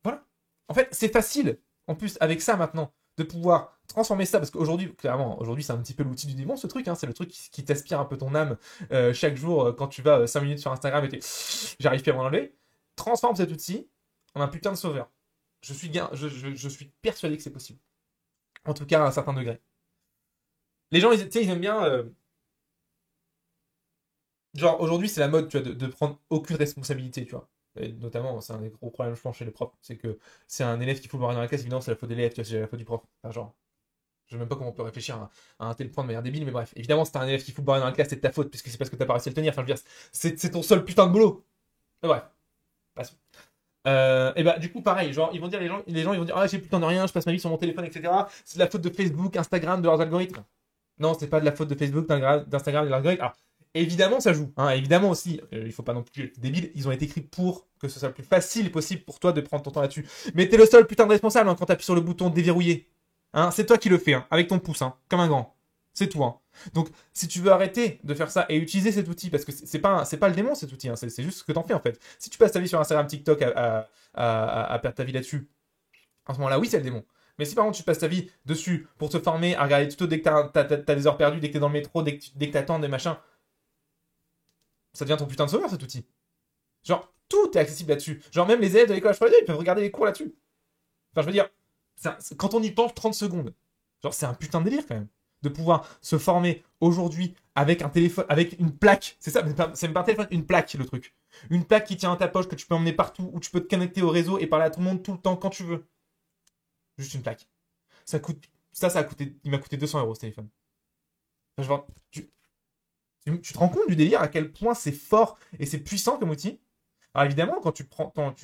Voilà. En fait, c'est facile, en plus, avec ça maintenant, de pouvoir transformer ça, parce qu'aujourd'hui, clairement, aujourd'hui, c'est un petit peu l'outil du démon, ce truc, hein, c'est le truc qui t'aspire un peu ton âme chaque jour quand tu vas 5 minutes sur Instagram et t'es j'arrive pas à m'en enlever. Transforme cet outil en un putain de sauveur. Je suis persuadé que c'est possible. En tout cas, à un certain degré. Les gens, ils aiment bien. Genre, aujourd'hui, c'est la mode, tu vois, de prendre aucune responsabilité, tu vois. Et notamment, c'est un des gros problèmes, je pense, chez les profs. C'est que c'est un élève qui fout le bordel dans la classe, évidemment, c'est la faute de l'élève, tu vois, c'est la faute du prof. Enfin, genre, je sais même pas comment on peut réfléchir à un tel point de manière débile, mais bref. Évidemment, si t'as un élève qui fout le bordel dans la classe, c'est de ta faute, puisque c'est parce que t'as pas réussi à le tenir. Enfin, je veux dire, c'est ton seul putain de boulot. Mais bref, passons. Et bah, du coup, pareil, genre, ils vont dire, les gens, ils vont dire, ah, j'ai plus le temps de rien, je passe ma vie sur mon téléphone, etc. C'est de la faute de Facebook, Instagram, de leurs algorithmes. Non, c'est pas de la faute de Facebook, d'Instagram, de leurs algorithmes. Alors, évidemment, ça joue. Hein, évidemment aussi, il faut pas non plus être débile. Ils ont été écrits pour que ce soit le plus facile possible pour toi de prendre ton temps là-dessus. Mais t'es le seul putain de responsable hein, quand t'appuies sur le bouton déverrouiller. Hein, c'est toi qui le fais, hein, avec ton pouce, hein, comme un grand. C'est tout. Hein. Donc, si tu veux arrêter de faire ça et utiliser cet outil, parce que c'est pas le démon cet outil, hein, c'est juste ce que t'en fais en fait. Si tu passes ta vie sur Instagram, TikTok à perdre ta vie là-dessus, en ce moment-là, oui, c'est le démon. Mais si par contre tu passes ta vie dessus pour te former, à regarder des tutos dès que t'as des heures perdues, dès que t'es dans le métro, dès que t'attends des machins, ça devient ton putain de sauveur cet outil. Genre, tout est accessible là-dessus. Genre, même les élèves de l'école H3D, ils peuvent regarder les cours là-dessus. Enfin, je veux dire, quand on y pense 30 secondes, genre, c'est un putain de délire quand même. De pouvoir se former aujourd'hui avec un téléphone, avec une plaque. C'est ça, c'est même pas un téléphone, une plaque, le truc. Une plaque qui tient à ta poche, que tu peux emmener partout, où tu peux te connecter au réseau et parler à tout le monde tout le temps quand tu veux. Juste une plaque. Ça a coûté, il m'a coûté 200 euros ce téléphone. Enfin, genre, tu te rends compte du délire, à quel point c'est fort et c'est puissant comme outil. Alors évidemment, quand tu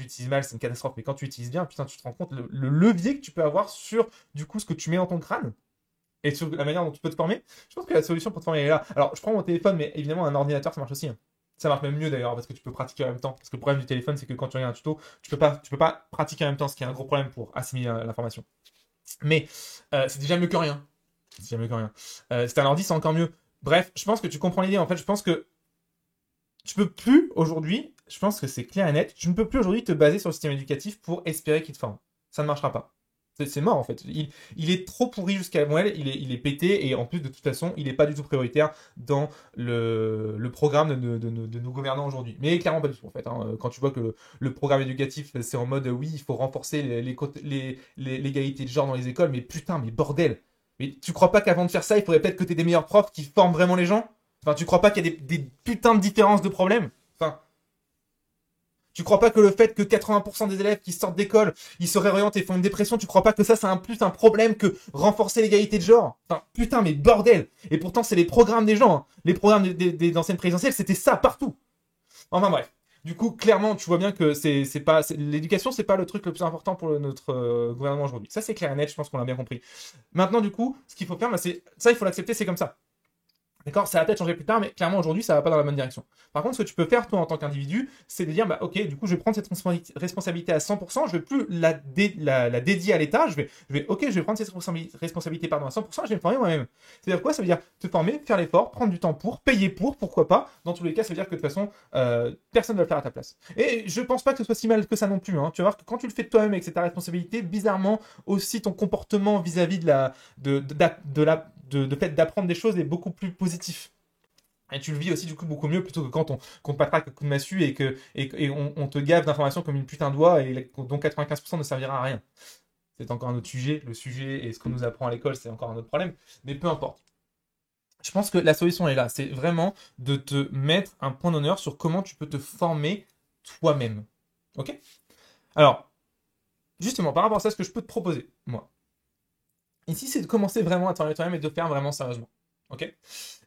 utilises mal, c'est une catastrophe, mais quand tu utilises bien, putain, tu te rends compte le levier que tu peux avoir sur, du coup, ce que tu mets dans ton crâne et sur la manière dont tu peux te former. Je pense que la solution pour te former elle est là. Alors, je prends mon téléphone, mais évidemment, un ordinateur, ça marche aussi. Hein. Ça marche même mieux d'ailleurs, parce que tu peux pratiquer en même temps. Parce que le problème du téléphone, c'est que quand tu regardes un tuto, tu peux pas pratiquer en même temps, ce qui est un gros problème pour assimiler l'information. Mais c'est déjà mieux que rien. C'est déjà mieux que rien. C'est un ordi, c'est encore mieux. Bref, je pense que tu comprends l'idée. En fait, je pense que tu peux plus aujourd'hui, je pense que c'est clair et net, tu ne peux plus aujourd'hui te baser sur le système éducatif pour espérer qu'il te forme. Ça ne marchera pas. C'est mort en fait. Il est trop pourri jusqu'à Noël, il est pété et en plus de toute façon, il n'est pas du tout prioritaire dans le programme de nos gouvernants aujourd'hui. Mais clairement pas du tout en fait. Hein. Quand tu vois que le programme éducatif c'est en mode oui, il faut renforcer l'égalité de genre dans les écoles, mais putain, mais bordel. Mais tu crois pas qu'avant de faire ça, il faudrait peut-être que tu aies des meilleurs profs qui forment vraiment les gens? Enfin, tu crois pas qu'il y a des putains de différences de problèmes? Enfin, tu crois pas que le fait que 80% des élèves qui sortent d'école, ils se réorientent et font une dépression, tu crois pas que ça, c'est plus un problème que renforcer l'égalité de genre? Enfin, putain, mais bordel! Et pourtant, c'est les programmes des gens. Hein. Les programmes des anciennes présidentielles, c'était ça partout. Enfin bref. Du coup, clairement, tu vois bien que l'éducation, c'est pas le truc le plus important pour notre gouvernement aujourd'hui. Ça, c'est clair et net, je pense qu'on l'a bien compris. Maintenant, du coup, ce qu'il faut faire, bah, ça, il faut l'accepter, c'est comme ça. D'accord, ça va peut-être changer plus tard, mais clairement aujourd'hui, ça va pas dans la bonne direction. Par contre, ce que tu peux faire, toi, en tant qu'individu, c'est de dire, bah, ok, du coup, je vais prendre cette responsabilité à 100%, je vais plus la dédier à l'État, ok, je vais prendre cette responsabilité, pardon, à 100%, je vais me former moi-même. C'est-à-dire quoi? Ça veut dire te former, faire l'effort, prendre du temps pour, payer pour, pourquoi pas. Dans tous les cas, ça veut dire que de toute façon, personne ne va le faire à ta place. Et je pense pas que ce soit si mal que ça non plus, hein. Tu vas voir que quand tu le fais de toi-même et que c'est ta responsabilité, bizarrement, aussi ton comportement vis-à-vis de fait d'apprendre des choses est beaucoup plus positif. Et tu le vis aussi du coup beaucoup mieux plutôt que quand on te patraque à coup de massue et on te gave d'informations comme une putain de doigt et dont 95% ne servira à rien. C'est encore un autre sujet. Le sujet et ce qu'on nous apprend à l'école, c'est encore un autre problème. Mais peu importe. Je pense que la solution est là. C'est vraiment de te mettre un point d'honneur sur comment tu peux te former toi-même. Ok? Alors, justement, par rapport à ça, ce que je peux te proposer, moi, ici, c'est de commencer vraiment à te former toi-même et de le faire vraiment sérieusement. Ok?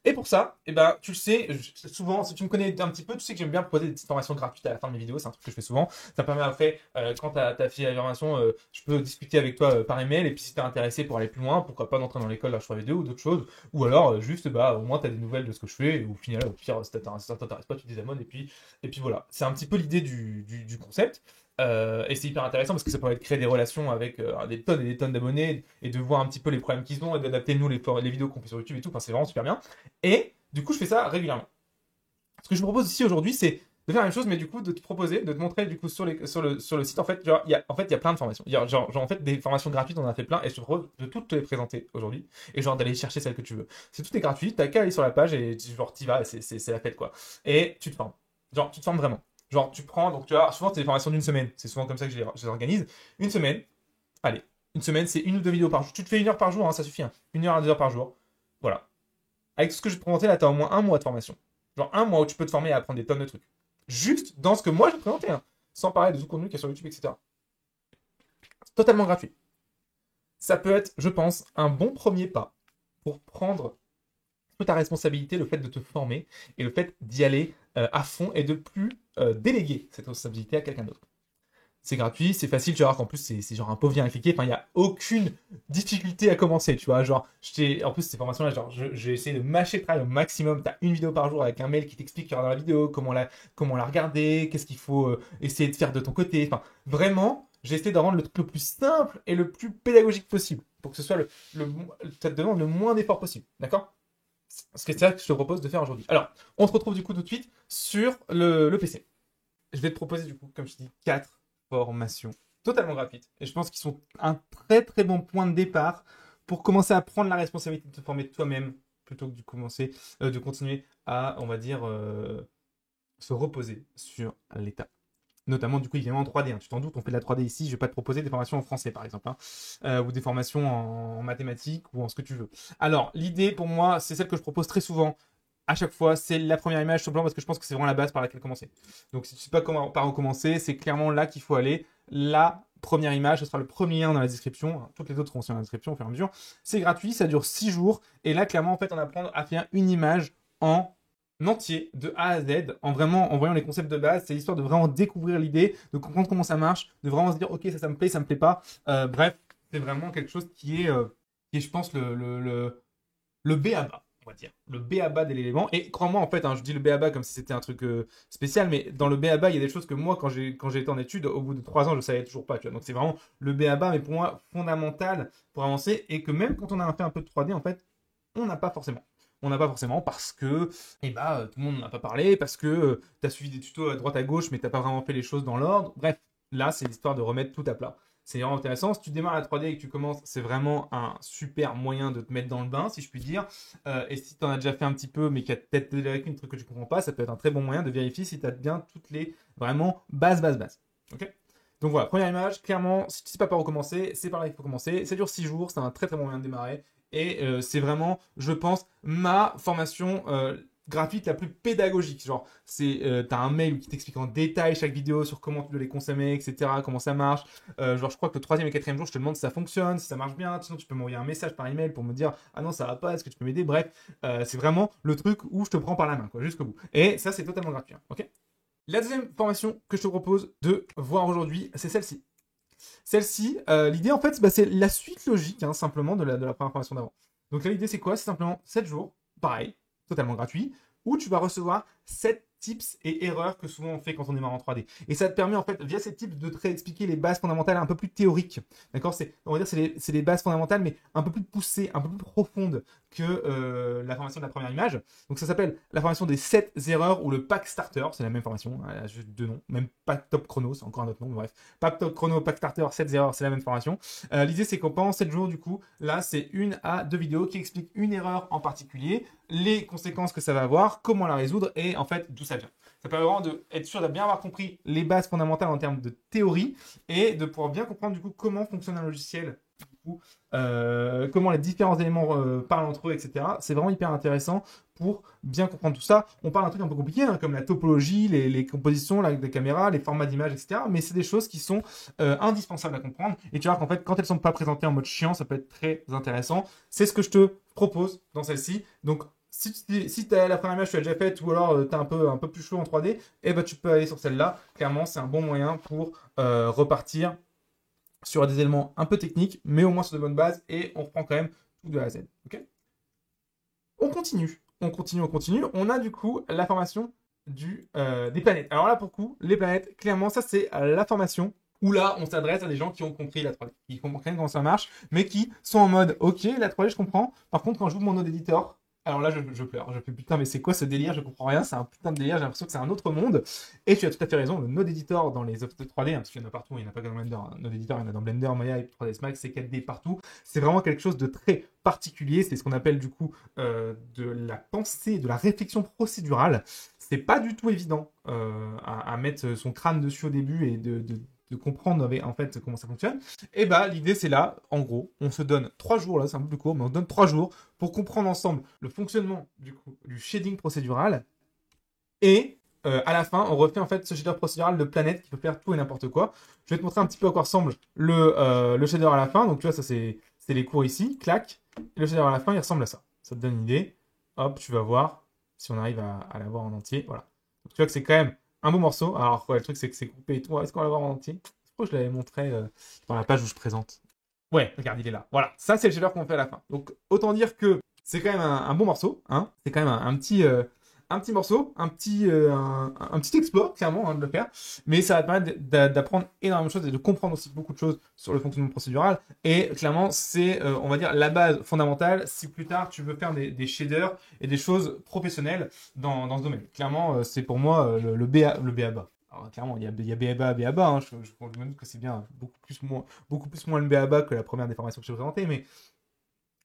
Et pour ça, eh ben, tu le sais, souvent, si tu me connais un petit peu, tu sais que j'aime bien proposer des petites formations gratuites à la fin de mes vidéos. C'est un truc que je fais souvent. Ça permet après, quand tu as fini la formation, je peux discuter avec toi par email. Et puis si tu es intéressé pour aller plus loin, pourquoi pas d'entrer dans l'école H3V2 ou d'autres choses. Ou alors, juste, bah, au moins, tu as des nouvelles de ce que je fais. Et au final, au pire, si ça t'intéresse pas, tu te désabonnes. Et puis voilà. C'est un petit peu l'idée du concept. Et c'est hyper intéressant parce que ça permet de créer des relations avec des tonnes et des tonnes d'abonnés et de voir un petit peu les problèmes qu'ils ont et d'adapter nous les vidéos qu'on fait sur YouTube et tout. Enfin, c'est vraiment super bien. Et du coup, je fais ça régulièrement. Ce que je vous propose ici aujourd'hui, c'est de faire la même chose, mais du coup, de te proposer, de te montrer du coup sur le site. En fait, il y a plein de formations. En fait, des formations gratuites, on en a fait plein et je te propose de toutes te les présenter aujourd'hui et genre d'aller chercher celle que tu veux. C'est tout est gratuit, t'as qu'à aller sur la page et genre t'y vas, c'est la fête quoi. Et tu te formes. Genre, tu te formes vraiment. Genre, tu prends, donc tu vois, souvent c'est des formations d'une semaine. C'est souvent comme ça que je les organise. Une semaine, allez, une semaine, c'est 1 ou 2 vidéos par jour. Tu te fais 1 heure par jour, hein, ça suffit. Hein. 1 heure à 2 heures par jour. Voilà. Avec tout ce que je vais te présenter, là, tu as au moins un mois de formation. Genre un mois où tu peux te former et apprendre des tonnes de trucs. Juste dans ce que moi j'ai présenté, hein, sans parler de tout le contenu qu'il y a sur YouTube, etc. Totalement gratuit. Ça peut être, je pense, un bon premier pas pour prendre ta responsabilité, le fait de te former et le fait d'y aller à fond et de plus déléguer cette responsabilité à quelqu'un d'autre. C'est gratuit, c'est facile, tu vas voir qu'en plus c'est genre un pauvre bien à cliquer, enfin il n'y a aucune difficulté à commencer, tu vois, genre, en plus ces formations là, genre, j'ai essayé de mâcher le travail au maximum, t'as une vidéo par jour avec un mail qui t'explique qu'il y aura dans la vidéo, comment la regarder, qu'est-ce qu'il faut essayer de faire de ton côté, enfin, vraiment, j'ai essayé de rendre le truc le plus simple et le plus pédagogique possible, pour que ce soit ça te demande le moins d'efforts possible, d'accord? C'est ça que je te propose de faire aujourd'hui. Alors, on se retrouve du coup tout de suite sur le PC. Je vais te proposer du coup, comme je te dis, 4 formations totalement gratuites. Et je pense qu'ils sont un très très bon point de départ pour commencer à prendre la responsabilité de te former toi-même plutôt que de continuer à, on va dire, se reposer sur l'état. Notamment, du coup, évidemment en 3D. Hein. Tu t'en doutes, on fait de la 3D ici. Je vais pas te proposer des formations en français, par exemple, hein, ou des formations en mathématiques ou en ce que tu veux. Alors, l'idée pour moi, c'est celle que je propose très souvent. À chaque fois, c'est la première image, simplement parce que je pense que c'est vraiment la base par laquelle commencer. Donc, si tu ne sais pas comment, par où commencer, c'est clairement là qu'il faut aller. La première image, ce sera le premier lien dans la description. Toutes les autres seront aussi dans la description au fur et à mesure. C'est gratuit, ça dure 6 jours. Et là, clairement, en fait, on apprend à faire une image en entier de A à Z en voyant les concepts de base. C'est l'histoire de vraiment découvrir l'idée, de comprendre comment ça marche, de vraiment se dire ok, ça me plaît, ça me plaît pas. Bref, c'est vraiment quelque chose qui est je pense le B à bas, on va dire, le B à bas de l'élément. Et crois-moi, en fait, hein, je dis le B à bas comme si c'était un truc spécial, mais dans le B à bas, il y a des choses que moi, quand j'ai été en études, au bout de 3 ans, je savais toujours pas. Tu vois. Donc c'est vraiment le B à bas, mais pour moi fondamental pour avancer, et que même quand on a fait un peu de 3D, en fait, on n'a pas forcément. On n'a pas forcément parce que tout le monde n'en a pas parlé, parce que tu as suivi des tutos à droite à gauche, mais tu n'as pas vraiment fait les choses dans l'ordre. Bref, là, c'est l'histoire de remettre tout à plat. C'est vraiment intéressant. Si tu démarres la 3D et que tu commences, c'est vraiment un super moyen de te mettre dans le bain, si je puis dire. Et si tu en as déjà fait un petit peu, mais qu'il y a peut-être un truc que tu ne comprends pas, ça peut être un très bon moyen de vérifier si tu as bien toutes les vraiment bases. Ok. Donc voilà, première image, clairement, si tu ne sais pas par où commencer, c'est par là qu'il faut commencer. Ça dure 6 jours, c'est un très très bon moyen de démarrer. Et c'est vraiment, je pense, ma formation graphique la plus pédagogique. Genre, t'as un mail qui t'explique en détail chaque vidéo sur comment tu dois les consommer, etc., comment ça marche. Genre, je crois que le 3e et 4e jour, je te demande si ça fonctionne, si ça marche bien. Sinon, tu peux m'envoyer un message par email pour me dire ah non, ça va pas, est-ce que tu peux m'aider? Bref, c'est vraiment le truc où je te prends par la main, quoi, jusqu'au bout. Et ça, c'est totalement gratuit. Hein, ok. La deuxième formation que je te propose de voir aujourd'hui, c'est celle-ci. Celle-ci, l'idée en fait, c'est la suite logique hein, simplement de la première formation d'avant. Donc là, l'idée c'est quoi? C'est simplement 7 jours, pareil, totalement gratuit, où tu vas recevoir 7 tips et erreurs que souvent on fait quand on démarre en 3D. Et ça te permet en fait, via ces tips, de te réexpliquer les bases fondamentales un peu plus théoriques. D'accord? On va dire c'est les bases fondamentales, mais un peu plus poussées, un peu plus profondes que la formation de la première image. Donc ça s'appelle la formation des 7 erreurs ou le pack starter. C'est la même formation, hein, juste 2 noms. Même pack top chrono, c'est encore un autre nom, mais bref. Pack top chrono, pack starter, 7 erreurs, c'est la même formation. L'idée c'est qu'en pendant 7 jours, du coup, là c'est 1 à 2 vidéos qui expliquent une erreur en particulier, les conséquences que ça va avoir, comment la résoudre et en fait d'où ça vient. Ça permet vraiment d'être sûr de bien avoir compris les bases fondamentales en termes de théorie et de pouvoir bien comprendre du coup comment fonctionne un logiciel, du coup, comment les différents éléments parlent entre eux, etc. C'est vraiment hyper intéressant pour bien comprendre tout ça. On parle d'un truc un peu compliqué hein, comme la topologie, les compositions, les caméras, les formats d'images, etc. Mais c'est des choses qui sont indispensables à comprendre. Et tu vois qu'en fait, quand elles ne sont pas présentées en mode chiant, ça peut être très intéressant. C'est ce que je te propose dans celle-ci. Donc, si t'as la première image, tu l'as déjà faite, ou alors tu es un peu plus chaud en 3D, et ben tu peux aller sur celle-là. Clairement, c'est un bon moyen pour repartir sur des éléments un peu techniques, mais au moins sur de bonnes bases, et on reprend quand même tout de A à Z. Okay, on continue. On a du coup la formation des planètes. Alors là, pour le coup, les planètes, clairement, ça c'est la formation où là, on s'adresse à des gens qui ont compris la 3D, qui comprennent comment ça marche, mais qui sont en mode, ok, la 3D, je comprends. Par contre, quand j'ouvre mon Node Editor, alors là, je pleure. Je fais putain, mais c'est quoi ce délire? Je comprends rien. C'est un putain de délire. J'ai l'impression que c'est un autre monde. Et tu as tout à fait raison. Le Node Editor dans les offres de 3D, hein, parce qu'il y en a partout. Il n'y en a pas que dans Blender. Hein. Node Editor, il y en a dans Blender, Maya, 3ds Max, C4D partout. C'est vraiment quelque chose de très particulier. C'est ce qu'on appelle du coup de la pensée, de la réflexion procédurale. C'est pas du tout évident à mettre son crâne dessus au début et de comprendre en fait comment ça fonctionne. Et bah l'idée c'est là, en gros, on se donne 3 jours, là c'est un peu plus court, mais on se donne 3 jours pour comprendre ensemble le fonctionnement du shading procédural. Et à la fin, on refait en fait ce shader procédural de planète qui peut faire tout et n'importe quoi. Je vais te montrer un petit peu à quoi ressemble le shader à la fin. Donc tu vois, ça c'est les cours ici, clac. Et le shader à la fin, il ressemble à ça. Ça te donne une idée. Hop, tu vas voir si on arrive à l'avoir en entier. Voilà. Donc tu vois que c'est quand même un beau morceau. Alors, ouais, le truc, c'est que c'est coupé et tout. Est-ce qu'on va l'avoir en entier? Je crois que je l'avais montré dans la page où je présente. Ouais, regarde, il est là. Voilà, ça, c'est le shader qu'on fait à la fin. Donc, autant dire que c'est quand même un bon morceau. Hein, c'est quand même un petit un petit morceau, un petit exploit, clairement, hein, de le faire. Mais ça va te permettre d'apprendre énormément de choses et de comprendre aussi beaucoup de choses sur le fonctionnement procédural. Et clairement, c'est, on va dire, la base fondamentale si plus tard tu veux faire des shaders et des choses professionnelles dans ce domaine. Clairement, c'est pour moi le BABA. Alors, clairement, il y a BABA, BABA. Hein, je me doute que c'est bien beaucoup plus moins le BABA que la première des formations que je t'ai présentée, mais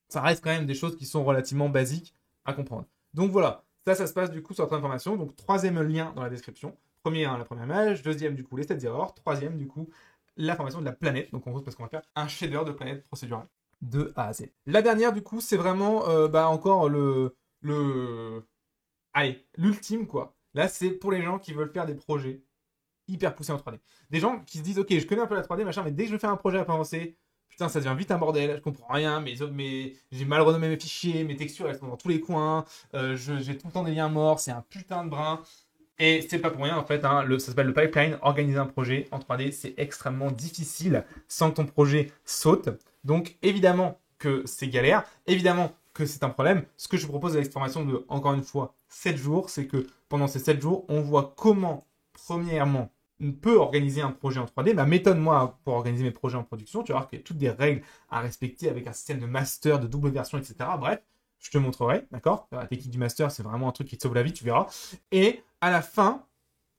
ça reste quand même des choses qui sont relativement basiques à comprendre. Donc voilà, ça se passe du coup sur la première formation. Donc troisième lien dans la description. Premier, hein, la première image. Deuxième, du coup, les 7 erreurs. Troisième, du coup, la formation de la planète. Donc en gros, parce qu'on va faire un shader de planète procédurale de A à Z. La dernière, du coup, c'est vraiment encore allez, l'ultime, quoi. Là, c'est pour les gens qui veulent faire des projets hyper poussés en 3D. Des gens qui se disent, ok, je connais un peu la 3D, machin, mais dès que je fais un projet à pas avancer, putain, ça devient vite un bordel, je comprends rien, mais j'ai mal renommé mes fichiers, mes textures, elles sont dans tous les coins, j'ai tout le temps des liens morts, c'est un putain de brin. Et c'est pas pour rien, en fait, hein, ça s'appelle le pipeline. Organiser un projet en 3D, c'est extrêmement difficile sans que ton projet saute. Donc, évidemment que c'est galère, évidemment que c'est un problème. Ce que je propose avec cette formation de, encore une fois, 7 jours, c'est que pendant ces 7 jours, on voit comment, premièrement, on peut organiser un projet en 3D. Ma méthode, moi, pour organiser mes projets en production, tu vas voir qu'il y a toutes des règles à respecter avec un système de master, de double version, etc. Bref, je te montrerai, d'accord? La technique du master, c'est vraiment un truc qui te sauve la vie, tu verras. Et à la fin,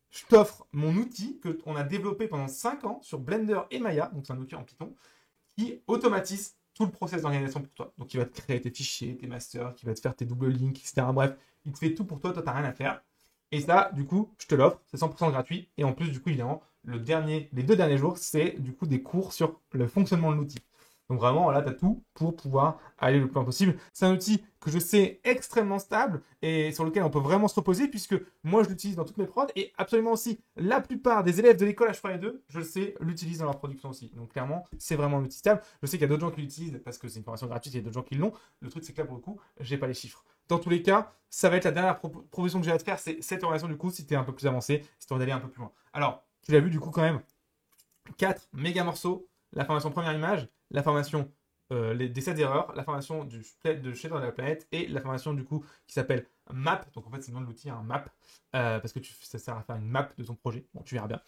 je t'offre mon outil qu'on a développé pendant 5 ans sur Blender et Maya, donc c'est un outil en Python, qui automatise tout le process d'organisation pour toi. Donc il va te créer tes fichiers, tes masters, qui va te faire tes double links, etc. Bref, il te fait tout pour toi, toi, t'as rien à faire. Et ça, du coup, je te l'offre, c'est 100% gratuit. Et en plus, du coup, évidemment, les 2 derniers jours, c'est du coup des cours sur le fonctionnement de l'outil. Donc vraiment, là, tu as tout pour pouvoir aller le plus loin possible. C'est un outil que je sais extrêmement stable et sur lequel on peut vraiment se reposer puisque moi, je l'utilise dans toutes mes prods et absolument aussi la plupart des élèves de l'école H3E2, je le sais, l'utilisent dans leur production aussi. Donc clairement, c'est vraiment un outil stable. Je sais qu'il y a d'autres gens qui l'utilisent parce que c'est une formation gratuite, il y a d'autres gens qui l'ont. Le truc, c'est que là, pour le coup, j'ai pas les chiffres. Dans tous les cas, ça va être la dernière proposition que j'ai à te faire, c'est cette formation du coup, si tu es un peu plus avancé, si tu as envie d'aller un peu plus loin. Alors, tu l'as vu du coup quand même, 4 méga morceaux, la formation première image, la formation des 7 erreurs, la formation de shader de la planète et la formation du coup qui s'appelle Map. Donc en fait c'est le nom de l'outil, un Map, parce que ça sert à faire une map de ton projet. Bon, tu verras bien.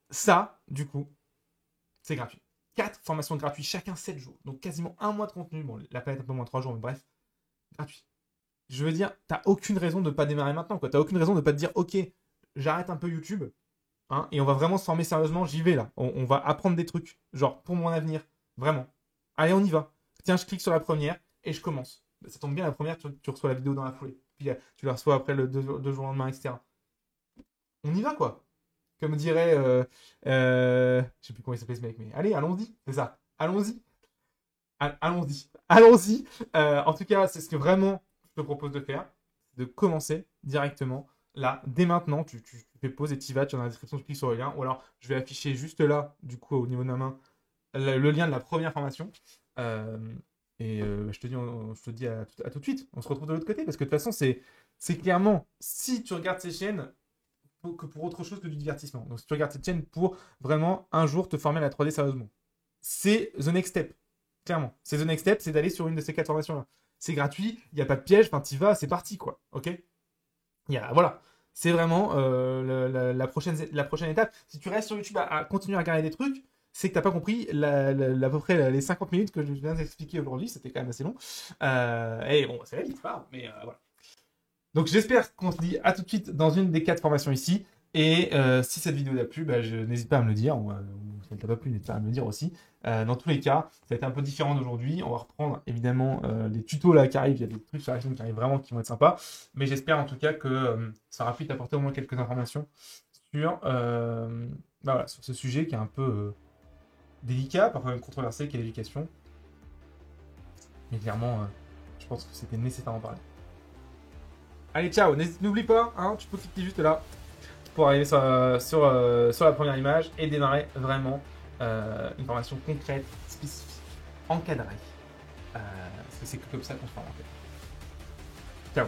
Ça, du coup, c'est gratuit. 4 formations gratuites, chacun 7 jours. Donc quasiment un mois de contenu. Bon, la planète un peu moins 3 jours, mais bref, gratuit. Je veux dire, t'as aucune raison de ne pas démarrer maintenant, quoi. T'as aucune raison de ne pas te dire, ok, j'arrête un peu YouTube, hein, et on va vraiment se former sérieusement, j'y vais là. On va apprendre des trucs, genre pour mon avenir, vraiment. Allez, on y va. Tiens, je clique sur la première et je commence. Ça tombe bien, la première, tu reçois la vidéo dans la foulée. Puis tu la reçois après le 2 jours lendemain, etc. On y va, quoi. Comme dirait, je sais plus comment il s'appelait ce mec, mais allez, allons-y, c'est ça. Allons-y. Allons-y. Allons-y. En tout cas, c'est ce que vraiment je te propose de faire, de commencer directement. Là, dès maintenant, tu fais pause et tu y vas, tu as dans la description, tu cliques sur le lien. Ou alors, je vais afficher juste là, du coup, au niveau de ma main, le lien de la première formation. Je te dis à tout de suite. On se retrouve de l'autre côté parce que de toute façon, c'est clairement, si tu regardes ces chaînes, pour autre chose que du divertissement. Donc, si tu regardes cette chaîne pour vraiment un jour te former à la 3D sérieusement, c'est the next step. Clairement. C'est the next step, c'est d'aller sur une de ces 4 formations-là. C'est gratuit, il n'y a pas de piège, enfin, t'y vas, c'est parti, quoi. Ok? Voilà. C'est vraiment la prochaine étape. Si tu restes sur YouTube à continuer à regarder des trucs, c'est que tu n'as pas compris à peu près les 50 minutes que je viens d'expliquer aujourd'hui. C'était quand même assez long. Et bon, c'est la vie, pas, mais voilà. Donc j'espère qu'on se dit à tout de suite dans une des 4 formations ici. Et si cette vidéo t'a plu, n'hésite pas à me le dire. Ou si elle t'a pas plu, n'hésite pas à me le dire aussi. Dans tous les cas, ça va être un peu différent d'aujourd'hui. On va reprendre évidemment les tutos là qui arrivent. Il y a des trucs sur la chaîne qui arrivent vraiment qui vont être sympas. Mais j'espère en tout cas que ça aura pu t'apporter au moins quelques informations sur ce sujet qui est un peu délicat, parfois même controversé, qui est l'éducation. Mais clairement, je pense que c'était nécessaire d'en parler. Allez, ciao. N'oublie pas, hein, tu peux cliquer juste là pour arriver sur la première image et démarrer vraiment une formation concrète, spécifique, encadrée. Parce que c'est comme ça qu'on se forme en fait. Ciao.